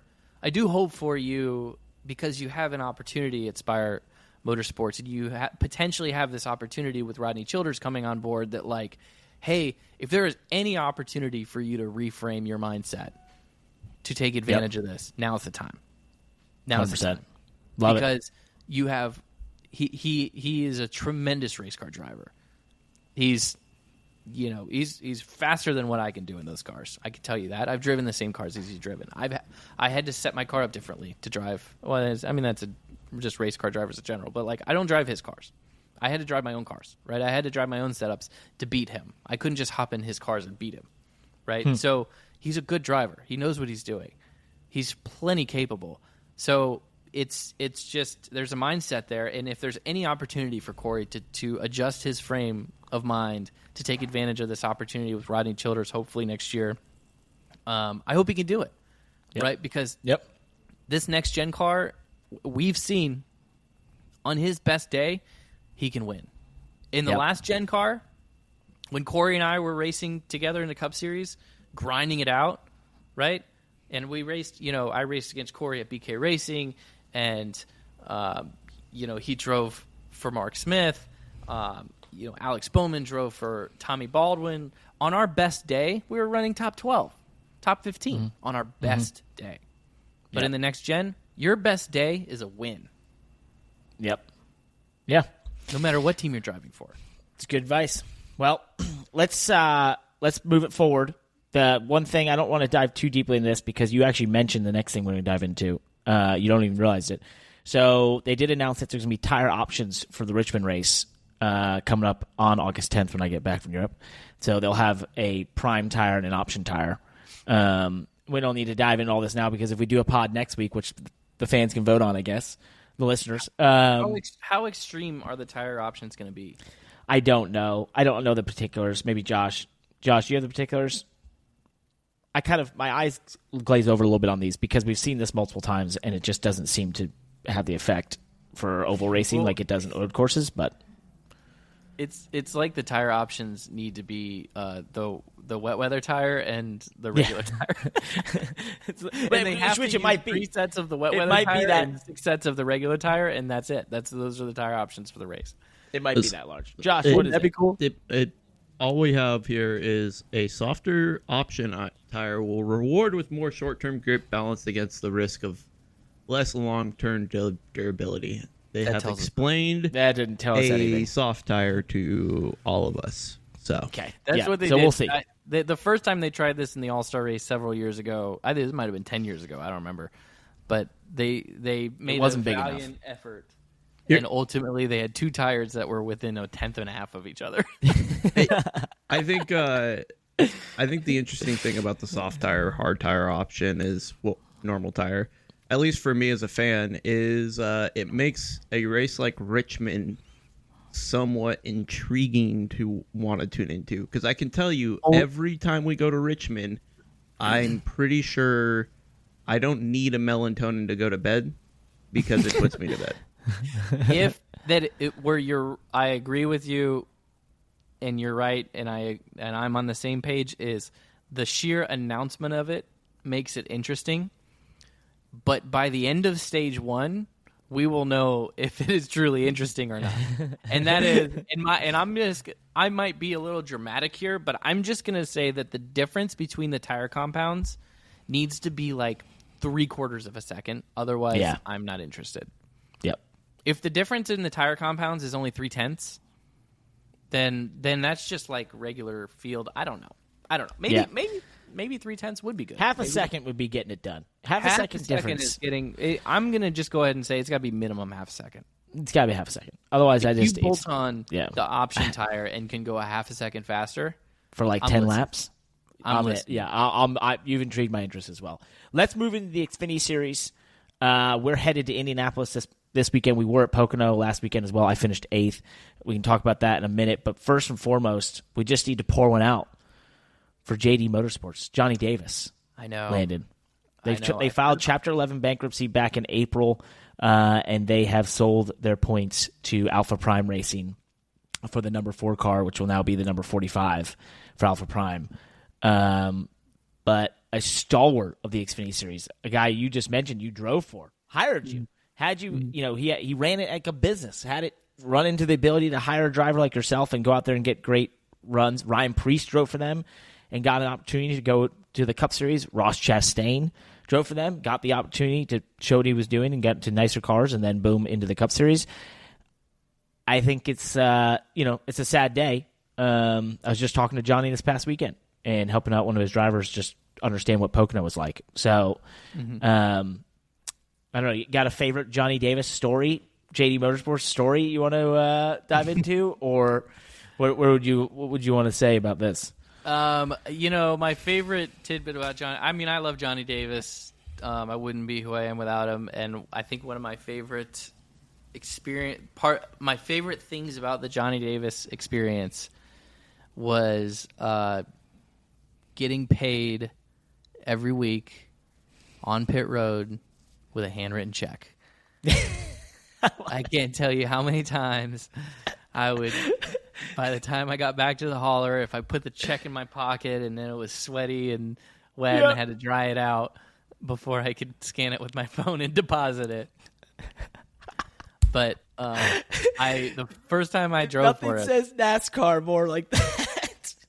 you. Because you have an opportunity at Spire Motorsports, and you potentially have this opportunity with Rodney Childers coming on board, that like, hey, if there is any opportunity for you to reframe your mindset to take advantage of this, now's the time. Now's 100%. The time. Love it. Because you have he is a tremendous race car driver. He's faster than what I can do in those cars. I can tell you that. I've driven the same cars as he's driven. I had to set my car up differently to drive. Well, that's just race car drivers in general. But like, I don't drive his cars. I had to drive my own cars, right? I had to drive my own setups to beat him. I couldn't just hop in his cars and beat him, right? So he's a good driver. He knows what he's doing. He's plenty capable. So it's just there's a mindset there, and if there's any opportunity for Corey to adjust his frame of mind to take advantage of this opportunity with Rodney Childers, hopefully next year, I hope he can do it, right? Because this next gen car, we've seen on his best day, he can win. In the last gen car, when Corey and I were racing together in the Cup Series, grinding it out, right? And we raced, I raced against Corey at BK Racing, and he drove for Mark Smith. Alex Bowman drove for Tommy Baldwin. On our best day, we were running top 12, top 15 on our best day. But in the next gen, your best day is a win. Yep. Yeah. No matter what team you're driving for. It's good advice. Well, let's move it forward. The one thing, I don't want to dive too deeply in this because you actually mentioned the next thing we're going to dive into. You don't even realize it. So they did announce that there's going to be tire options for the Richmond race coming up on August 10th when I get back from Europe. So they'll have a prime tire and an option tire. We don't need to dive into all this now because if we do a pod next week, which the fans can vote on, I guess, the listeners. How extreme are the tire options going to be? I don't know. I don't know the particulars. Maybe Josh. Josh, you have the particulars? My eyes glaze over a little bit on these because we've seen this multiple times, and it just doesn't seem to have the effect for oval racing like it does in road courses. But it's like the tire options need to be the wet weather tire and the regular tire. And they have which to it might use be 3 sets of the wet weather might tire be that. and 6 sets of the regular tire, and that's it. Those are the tire options for the race. it might be that large. Josh, what is That'd be it? cool. All we have here is a softer option tire will reward with more short-term grip balanced against the risk of less long-term durability. They have explained That didn't tell us a anything. soft tire to all of us. So Okay, That's what they did. We'll see. The first time they tried this in the All-Star race several years ago, I think it might have been 10 years ago, I don't remember. But they made wasn't a big valiant effort. And ultimately, they had 2 tires that were within a tenth and a half of each other. I think the interesting thing about the soft tire, hard tire option is normal tire. At least for me as a fan, is it makes a race like Richmond somewhat intriguing to want to tune into. Because I can tell you, every time we go to Richmond, I'm pretty sure I don't need a melatonin to go to bed because it puts me to bed. I agree with you, and you're right, and I'm on the same page. Is the sheer announcement of it makes it interesting, but by the end of stage 1, we will know if it is truly interesting or not. And that is I might be a little dramatic here, but I'm just gonna say that the difference between the tire compounds needs to be like 3/4 of a second. Otherwise, I'm not interested. Yep. If the difference in the tire compounds is only 3/10, then that's just like regular field. I don't know. Maybe 3/10 would be good. Half a second would be getting it done. Half a second difference. Is getting. I'm gonna just go ahead and say it's got to be minimum half a second. It's got to be half a second. Otherwise, you bolt on the option tire and can go a half a second faster for like 10 laps. I'm listening. You've intrigued my interest as well. Let's move into the Xfinity Series. We're headed to Indianapolis this weekend. We were at Pocono last weekend as well. I finished 8th. We can talk about that in a minute. But first and foremost, we just need to pour one out for JD Motorsports. Johnny Davis. I know. Landon. They filed Chapter 11 bankruptcy back in April, and they have sold their points to Alpha Prime Racing for the number 4 car, which will now be the number 45 for Alpha Prime. But a stalwart of the Xfinity Series, a guy you just mentioned you drove for, hired you, had you, he ran it like a business, had it run into the ability to hire a driver like yourself and go out there and get great runs. Ryan Preece drove for them and got an opportunity to go to the Cup Series. Ross Chastain drove for them, got the opportunity to show what he was doing and get to nicer cars, and then boom, into the Cup Series. I think it's it's a sad day. I was just talking to Johnny this past weekend and helping out one of his drivers just understand what Pocono was like. So, I don't know. You got a favorite Johnny Davis story, JD Motorsports story you want to dive into, or what would you want to say about this? My favorite tidbit about Johnny. I mean, I love Johnny Davis. I wouldn't be who I am without him, and I think one of my favorite my favorite things about the Johnny Davis experience was getting paid every week on pit road with a handwritten check. I can't tell you how many times I would, by the time I got back to the hauler, if I put the check in my pocket and then it was sweaty and wet and I had to dry it out before I could scan it with my phone and deposit it. But the first time I drove for it, nothing says NASCAR more like that.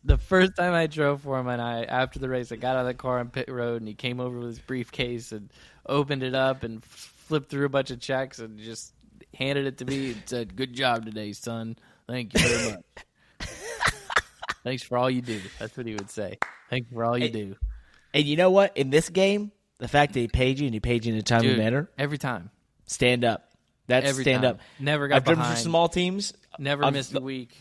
The first time I drove for him, and after the race, I got out of the car on pit road, and he came over with his briefcase and opened it up and flipped through a bunch of checks and just handed it to me and said, "Good job today, son. Thank you very much. Thanks for all you do." That's what he would say. Thank you for all you do. And you know what? In this game, the fact that he paid you and he paid you in a timely manner, every time, stand up. That's every stand time. up. Never got I've driven behind. for small teams. Never missed a week.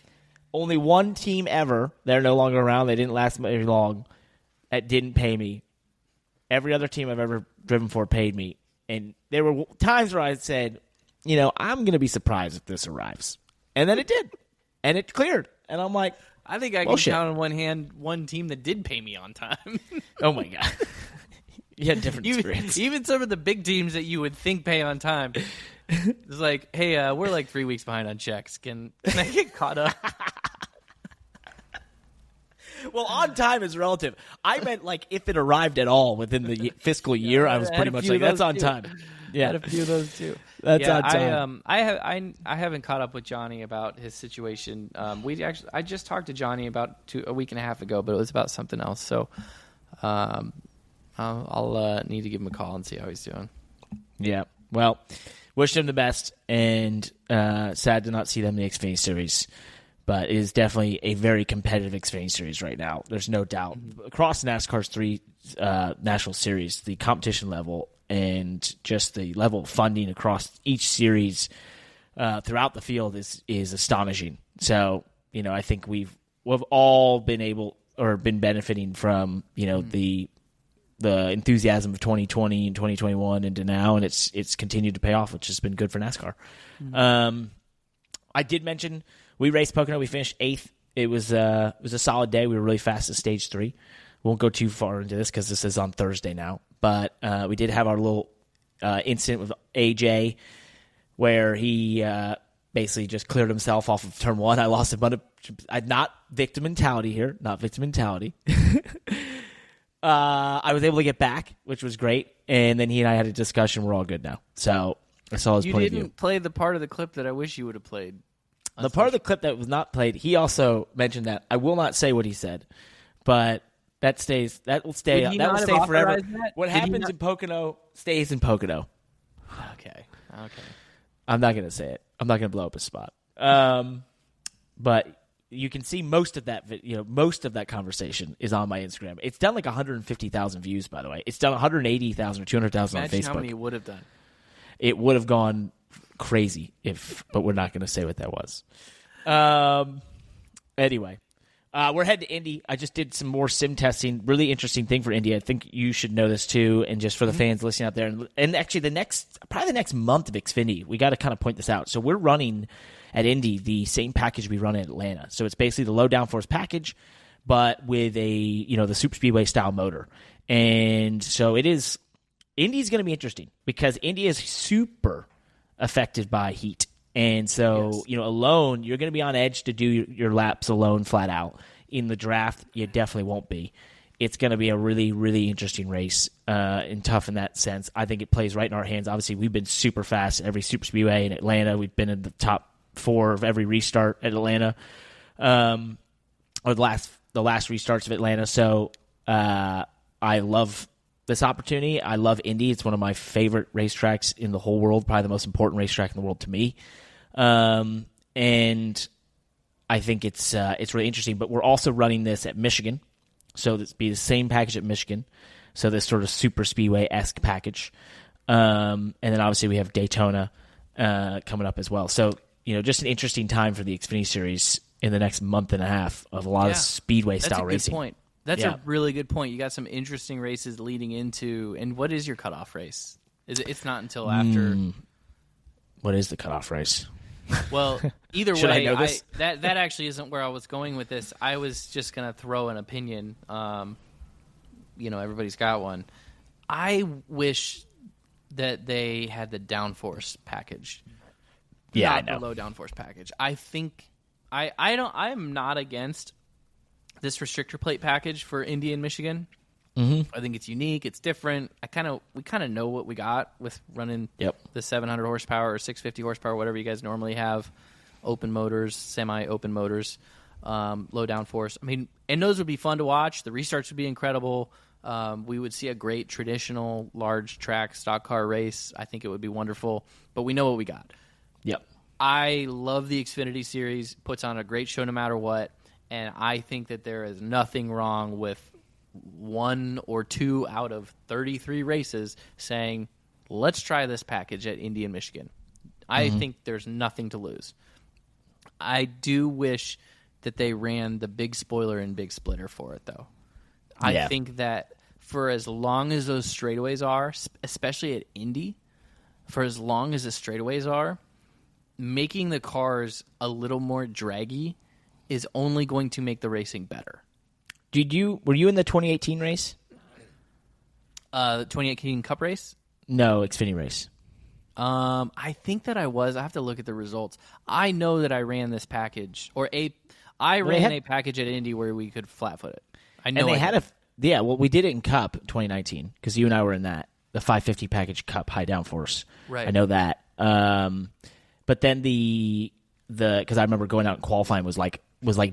Only one team ever, they're no longer around, they didn't last very long, that didn't pay me. Every other team I've ever driven for paid me. And there were times where I said, I'm going to be surprised if this arrives. And then it did. And it cleared. And I'm like, I think I can count on one hand one team that did pay me on time. oh, my God. You had different experience. Even some of the big teams that you would think pay on time. It's like, hey, we're like 3 weeks behind on checks. Can I get caught up? Well, on time is relative. I meant like if it arrived at all within the fiscal year, I was pretty much like, that's on time. Yeah, I had a few of those too. That's on time. I haven't caught up with Johnny about his situation. I just talked to Johnny about a week and a half ago, but it was about something else. So, I'll need to give him a call and see how he's doing. Yeah. Well, wish them the best, and sad to not see them in the Xfinity Series. But it is definitely a very competitive Xfinity Series right now. There's no doubt. Across NASCAR's 3 national series, the competition level and just the level of funding across each series throughout the field is astonishing. So, I think we've all been benefiting from, the enthusiasm of 2020 and 2021 into now, and it's continued to pay off, which has been good for NASCAR. I did mention we raced Pocono. We finished 8th. It was a solid day. We were really fast at stage 3. Won't go too far into this because this is on Thursday now. But we did have our little incident with AJ where he basically just cleared himself off of turn 1. I lost a bunch of not victim mentality here, not victim mentality. I was able to get back, which was great. And then he and I had a discussion. We're all good now. So I saw his point of view. You didn't play the part of the clip that I wish you would have played. The part of the clip that was not played, he also mentioned that. I will not say what he said, but that will stay forever. What happens in Pocono stays in Pocono. Okay. I'm not going to say it. I'm not going to blow up his spot. But you can see most of that conversation is on my Instagram. It's done like 150,000 views, by the way. It's done 180,000 or 200,000 on Facebook. Imagine how many it would have done. It would have gone crazy but we're not going to say what that was. Anyway, we're heading to Indy. I just did some more sim testing. Really interesting thing for Indy. I think you should know this too, and just for the fans listening out there. And actually, the next month of Xfinity, we got to kind of point this out. So we're running at Indy the same package we run in Atlanta. So it's basically the low downforce package, but with the super speedway style motor. And so Indy's going to be interesting because Indy is super affected by heat. And so, alone, you're going to be on edge to do your laps alone flat out. In the draft, you definitely won't be. It's going to be a really, really interesting race and tough in that sense. I think it plays right in our hands. Obviously, we've been super fast at every super speedway in Atlanta. We've been in the top 4 of every restart at Atlanta, or the last restarts of Atlanta. So I love this opportunity. I love Indy. It's one of my favorite racetracks in the whole world, probably the most important racetrack in the world to me. And I think it's really interesting. But we're also running this at Michigan, so this be the same package at Michigan. So this sort of super speedway-esque package. And then obviously we have Daytona coming up as well. So just an interesting time for the Xfinity Series in the next month and a half of a lot of speedway-style racing. That's a good point. That's a really good point. You got some interesting races leading into. And what is your cutoff race? It's not until after. What is the cutoff race? Well, either way, I know this? that actually isn't where I was going with this. I was just going to throw an opinion. Everybody's got one. I wish that they had the downforce package. Yeah, not I know. The low downforce package. I think I'm not against this restrictor plate package for Indy and Michigan. Mm-hmm. I think it's unique. It's different. We kind of know what we got with running the 700 horsepower or 650 horsepower, whatever you guys normally have. Open motors, semi-open motors, low downforce. I mean, and those would be fun to watch. The restarts would be incredible. We would see a great traditional large track stock car race. I think it would be wonderful. But we know what we got. Yep. I love the Xfinity Series. Puts on a great show no matter what. And I think that there is nothing wrong with 1 or 2 out of 33 races saying, let's try this package at Indy and Michigan. I think there's nothing to lose. I do wish that they ran the big spoiler and big splitter for it, though. I think that for as long as those straightaways are, especially at Indy, for as long as the straightaways are, making the cars a little more draggy is only going to make the racing better. Were you in the 2018 race? The 2018 Cup race? No, Xfinity race. I think that I was. I have to look at the results. I know that I ran this package, I ran a package at Indy where we could flat-foot it. I know. And they well, we did it in Cup 2019 because you and I were in that, the 550 package Cup high downforce. Right. I know that. But then because I remember going out and qualifying was like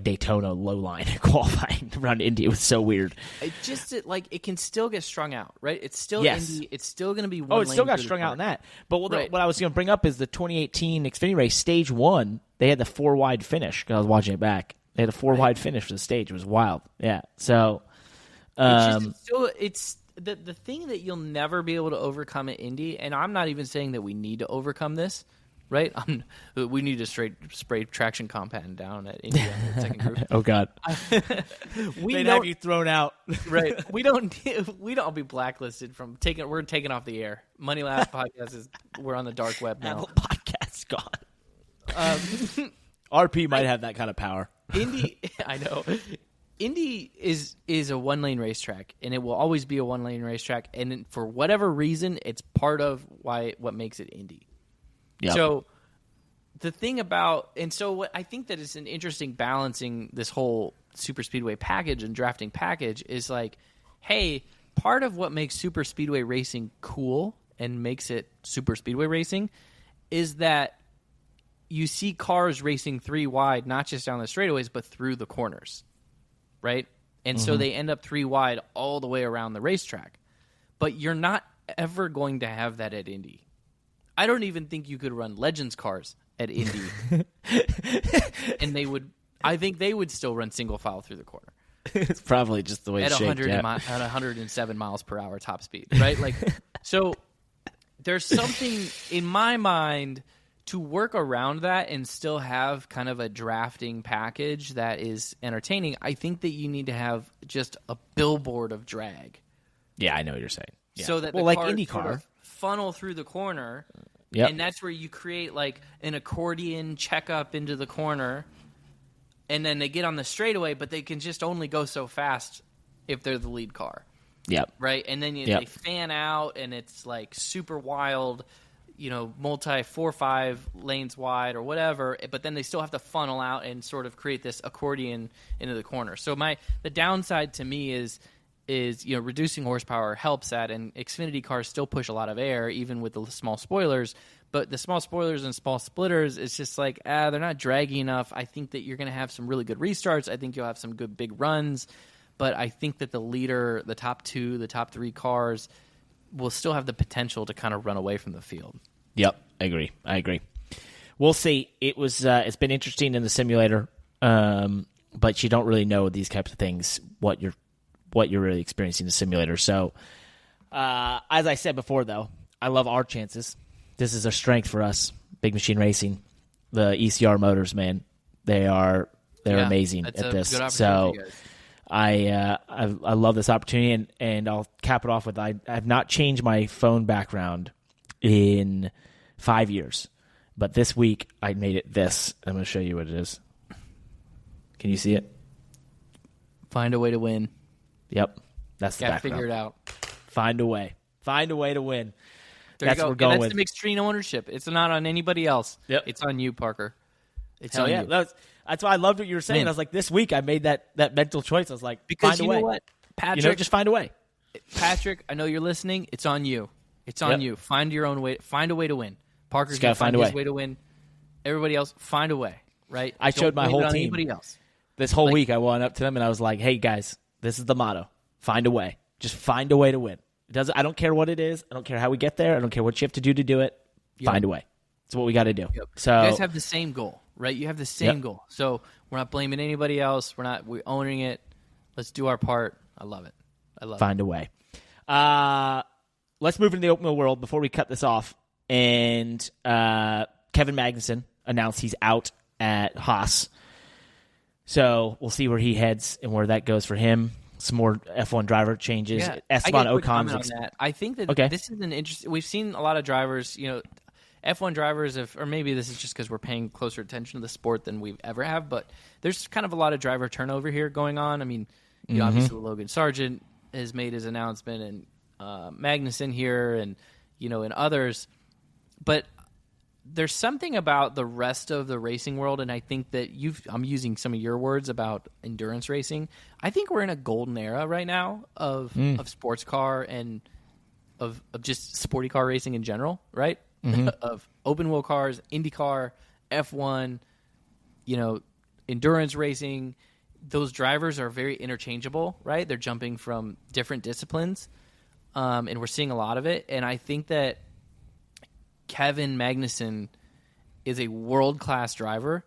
Daytona low line qualifying around Indy. It was so weird. It can still get strung out, right? It's still Indy. It's still going to be one lane. Oh, it still got strung out in that. But what I was going to bring up is the 2018 Xfinity race, stage 1, they had the 4-wide finish. 'Cause I was watching it back. They had a 4-wide finish for the stage. It was wild. Yeah. So, it's the thing that you'll never be able to overcome at Indy, and I'm not even saying that we need to overcome this. Right, we need to spray traction compound down at Indy on the second group. Oh God, they'd have you thrown out. Right, we don't be blacklisted from taking. We're taken off the air. Money Last Podcast we're on the dark web now. Apple Podcast's gone. RP might have that kind of power. Indy, I know. Indy is a 1-lane racetrack, and it will always be a 1-lane racetrack. And for whatever reason, it's part of what makes it Indy. Yep. So the thing about, and so what I think that is an interesting balancing this whole super speedway package and drafting package is like, hey, part of what makes super speedway racing cool and makes it super speedway racing is that you see cars racing 3 wide, not just down the straightaways, but through the corners, right? And so they end up 3 wide all the way around the racetrack. But you're not ever going to have that at Indy. I don't even think you could run Legends cars at Indy, and I think they would still run single file through the corner. It's probably just the way it's shaped, at 107 miles per hour top speed, right? So there's something in my mind to work around that and still have kind of a drafting package that is entertaining. I think that you need to have just a billboard of drag. Yeah, I know what you're saying. Yeah. So that like cars IndyCar sort of funnel through the corner, and that's where you create like an accordion checkup into the corner, and then they get on the straightaway, but they can just only go so fast if they're the lead car. Yep. Right, and then they fan out, and it's like super wild, multi 4-5 lanes wide or whatever. But then they still have to funnel out and sort of create this accordion into the corner. So the downside to me is reducing horsepower helps that, and Xfinity cars still push a lot of air, even with the small spoilers. But the small spoilers and small splitters, it's just like, they're not draggy enough. I think that you're going to have some really good restarts. I think you'll have some good big runs. But I think that the leader, the top 2, the top 3 cars will still have the potential to kind of run away from the field. Yep, I agree. We'll see. It's been interesting in the simulator, but you don't really know these types of things, what you're really experiencing in the simulator. So, as I said before, though, I love our chances. This is a strength for us, Big Machine Racing. The ECR motors, man, they're amazing at this. So, I love this opportunity, and I'll cap it off with I have not changed my phone background in 5 years, but this week I made it this. I'm going to show you what it is. Can you see it? Find a way to win. Yep, that's the background. Figure it out. Find a way to win. That's what we're going with. That's the extreme ownership. It's not on anybody else. Yep. It's on you, Parker. It's on you. That's why I loved what you were saying. I was like, this week I made that mental choice. I was like, because find a way. You know what, Patrick? Just find a way. Patrick, I know you're listening. It's on you. It's on you. Find your own way. Find a way to win. Parker's got to find his way to win. Everybody else, find a way. Right? I showed my whole team. Anybody else. This whole week I went up to them and I was like, hey, guys, this is the motto. Find a way. Just find a way to win. I don't care what it is. I don't care how we get there. I don't care what you have to do it. Find a way. That's what we got to do. Yep. So you guys have the same goal, right? You have the same goal. So we're not blaming anybody else. We're owning it. Let's do our part. I love it. Find a way. Let's move into the open wheel world before we cut this off. And Kevin Magnussen announced he's out at Haas. So we'll see where he heads and where that goes for him. some more F1 driver changes. Yeah, Esteban I get a quick Ocon's comment on that. I think that Okay. this is an interesting. We've seen a lot of drivers, F1 drivers, or maybe this is just because we're paying closer attention to the sport than we've ever have. But there's kind of a lot of driver turnover here going on. I mean, obviously Logan Sargent has made his announcement, and Magnussen here, and and others. But there's something about the rest of the racing world, and I think that I'm using some of your words about endurance racing. I think we're in a golden era right now of sports car and of just sporty car racing in general, right? Of open wheel cars, IndyCar, F1, endurance racing. Those drivers are very interchangeable, right? They're jumping from different disciplines, and we're seeing a lot of it. And I think that Kevin Magnussen is a world-class driver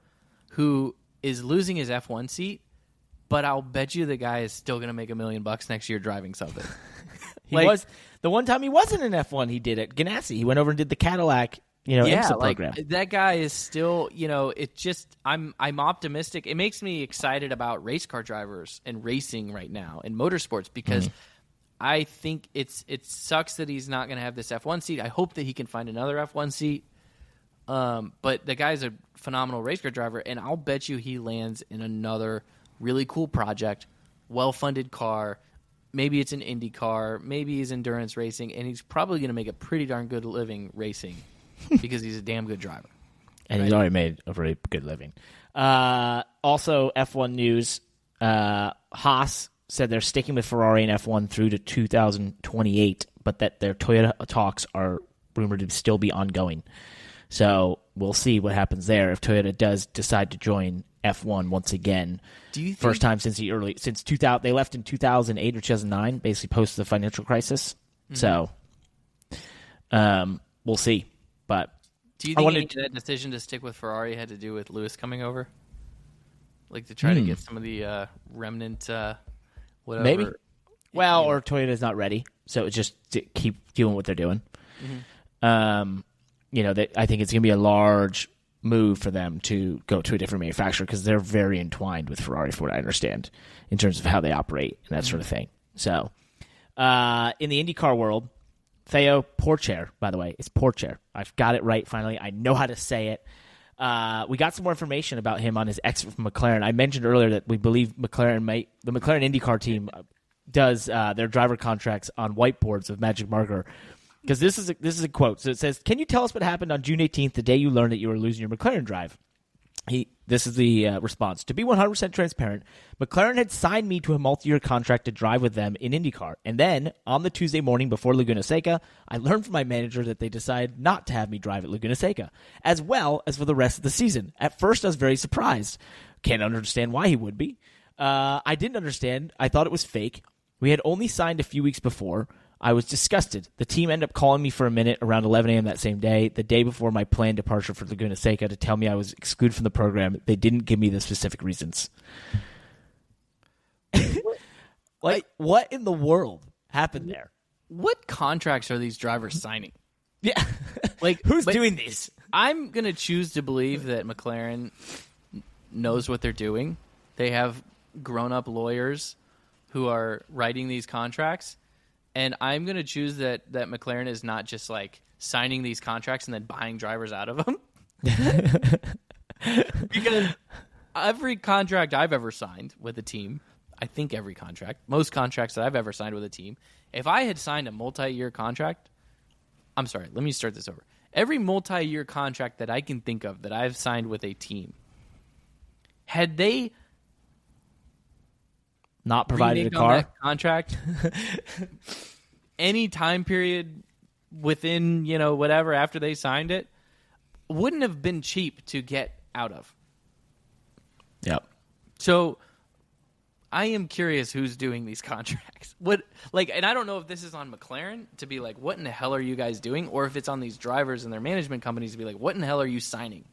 who is losing his F1 seat, but I'll bet you the guy is still going to make $1 million next year driving something. He was the one time he wasn't in F1. He did at Ganassi. He went over and did the Cadillac, IMSA program. That guy is still, it just I'm optimistic. It makes me excited about race car drivers and racing right now in motorsports because I think it sucks that he's not going to have this F1 seat. I hope that he can find another F1 seat. But the guy's a phenomenal race car driver, and I'll bet you he lands in another really cool project, well-funded car. Maybe it's an Indy car. Maybe he's endurance racing, and he's probably going to make a pretty darn good living racing because he's a damn good driver. And he's already made a very good living. Also, F1 news, Haas said they're sticking with Ferrari and F1 through to 2028, but that their Toyota talks are rumored to still be ongoing. So we'll see what happens there if Toyota does decide to join F1 once again. Do you think, first time since 2000? They left in 2008 or 2009, basically post the financial crisis. So we'll see. But do you think that decision to stick with Ferrari had to do with Lewis coming over, like to try to get some of the remnant? Whatever. Maybe. Well, or Toyota's not ready, so it's just to keep doing what they're doing. I think it's going to be a large move for them to go to a different manufacturer because they're very entwined with Ferrari, from what I understand, in terms of how they operate and that sort of thing. So, in the IndyCar world, Theo Pourchaire, by the way, it's Pourchaire. I've got it right finally. I know how to say it. We got some more information about him on his exit from McLaren. I mentioned earlier that we believe the McLaren IndyCar team does their driver contracts on whiteboards of magic marker. Because this is a quote. So it says, "Can you tell us what happened on June 18th, the day you learned that you were losing your McLaren drive?" This is the response. "To be 100% transparent, McLaren had signed me to a multi-year contract to drive with them in IndyCar. And then, on the Tuesday morning before Laguna Seca, I learned from my manager that they decided not to have me drive at Laguna Seca, as well as for the rest of the season. At first, I was very surprised. Can't understand why he would be. I didn't understand. I thought it was fake. We had only signed a few weeks before. I was disgusted. The team ended up calling me for a minute around 11 a.m. that same day, the day before my planned departure for Laguna Seca, to tell me I was excluded from the program. They didn't give me the specific reasons." What in the world happened there? What contracts are these drivers signing? Yeah. Who's doing these? I'm going to choose to believe that McLaren knows what they're doing. They have grown-up lawyers who are writing these contracts. And I'm going to choose that McLaren is not just like signing these contracts and then buying drivers out of them. Because every contract I've ever signed with a team, I think most contracts that I've ever signed with a team, if I had signed a multi-year contract, I'm sorry, let me start this over. Every multi-year contract that I can think of that I've signed with a team, had they not provided a car contract any time period within whatever after they signed it, wouldn't have been cheap to get out of. Yep. So I am curious who's doing these contracts. And I don't know if this is on McLaren to be like, what in the hell are you guys doing, or if it's on these drivers and their management companies to be like, what in the hell are you signing?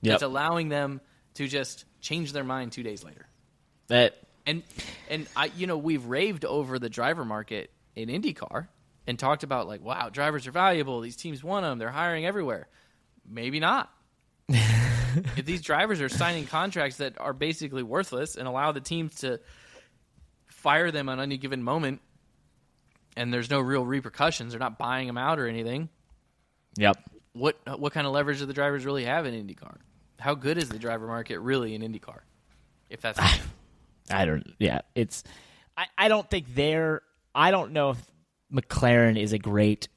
Yep. It's allowing them to just change their mind 2 days later. And we've raved over the driver market in IndyCar and talked about like, wow, drivers are valuable. These teams want them. They're hiring everywhere. Maybe not. If these drivers are signing contracts that are basically worthless and allow the teams to fire them on any given moment, and there's no real repercussions. They're not buying them out or anything. Yep. What kind of leverage do the drivers really have in IndyCar? How good is the driver market really in IndyCar? If that's I don't. Yeah, it's. I don't think they're. I don't know if McLaren is a great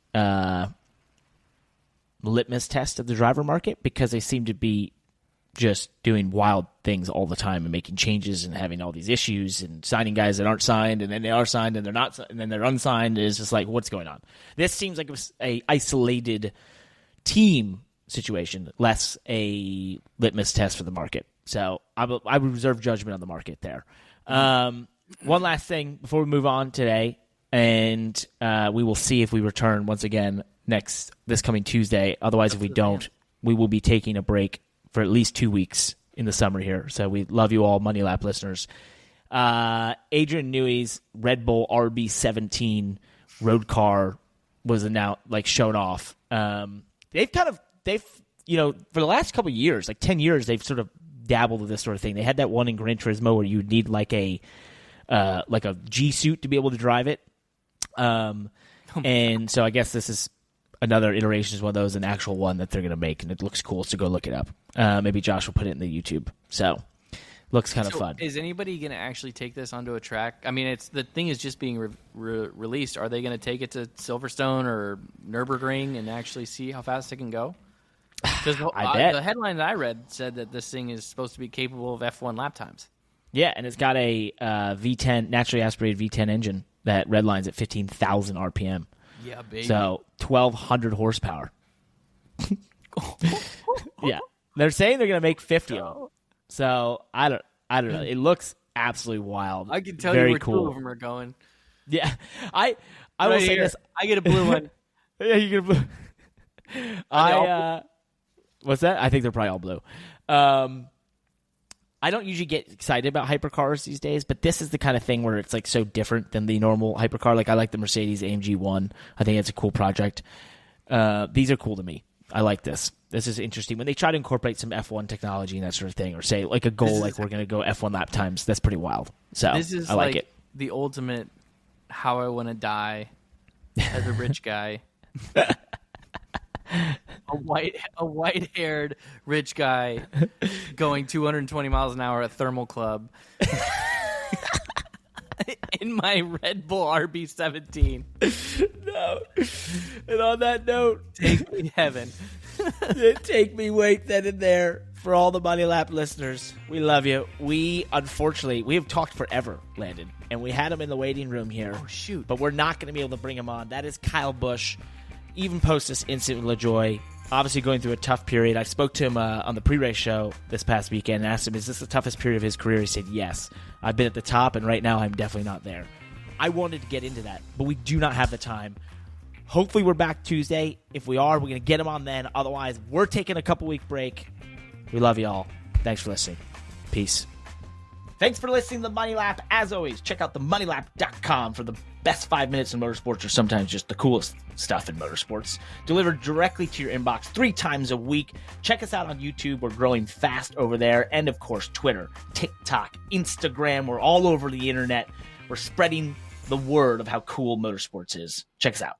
litmus test of the driver market, because they seem to be just doing wild things all the time and making changes and having all these issues and signing guys that aren't signed, and then they are signed and they're not, and then they're unsigned. It's just like, what's going on? This seems like it was a isolated team situation, less a litmus test for the market. So I would reserve judgment on the market there. One last thing before we move on today, and we will see if we return once again this coming Tuesday. Otherwise, if we don't, we will be taking a break for at least 2 weeks in the summer here. So we love you all, Money Lap listeners. Adrian Newey's Red Bull RB17 road car was announced, shown off. They've for the last couple of years, 10 years, they've sort of dabbled with this sort of thing. They had that one in Gran Turismo where you would need a G suit to be able to drive it. And so I guess this is another iteration, is one of those, an actual one that they're going to make, and it looks cool, so go look it up. Maybe Josh will put it in the YouTube. So looks kind of fun. Is anybody going to actually take this onto a track? I mean, the thing is just being released. Are they going to take it to Silverstone or Nürburgring and actually see how fast it can go? Because the headline that I read said that this thing is supposed to be capable of F1 lap times. Yeah, and it's got a V10, naturally aspirated V10 engine that redlines at 15,000 RPM. Yeah, baby. So 1,200 horsepower. Yeah, they're saying they're going to make 50 of them. So I don't know. It looks absolutely wild. I can tell Very you where cool. 2 of them are going. Yeah, I will say this. I get a blue one. Yeah, you get a blue. What's that? I think they're probably all blue. I don't usually get excited about hypercars these days, but this is the kind of thing where it's so different than the normal hypercar. I like the Mercedes AMG 1. I think it's a cool project. These are cool to me. I like this. This is interesting. When they try to incorporate some F1 technology and that sort of thing, or say a goal we're going to go F1 lap times, that's pretty wild. So this is I like it. The ultimate how I want to die as a rich guy. A white-haired rich guy going 220 miles an hour at Thermal Club in my Red Bull RB17. No. And on that note, take me to heaven. Take me right then and there. For all the Money Lap listeners, we love you. We have talked forever, Landon, and we had him in the waiting room here. Oh, shoot. But we're not going to be able to bring him on. That is Kyle Busch. Even post this instant with LaJoy, obviously going through a tough period. I spoke to him on the pre-race show this past weekend and asked him, is this the toughest period of his career? He said, yes. I've been at the top, and right now I'm definitely not there. I wanted to get into that, but we do not have the time. Hopefully we're back Tuesday. If we are, we're going to get him on then. Otherwise, we're taking a couple-week break. We love you all. Thanks for listening. Peace. Thanks for listening to the Money Lap. As always, check out themoneylap.com for the best 5 minutes in motorsports, or sometimes just the coolest stuff in motorsports, delivered directly to your inbox 3 times a week. Check us out on YouTube. We're growing fast over there. And, of course, Twitter, TikTok, Instagram. We're all over the internet. We're spreading the word of how cool motorsports is. Check us out.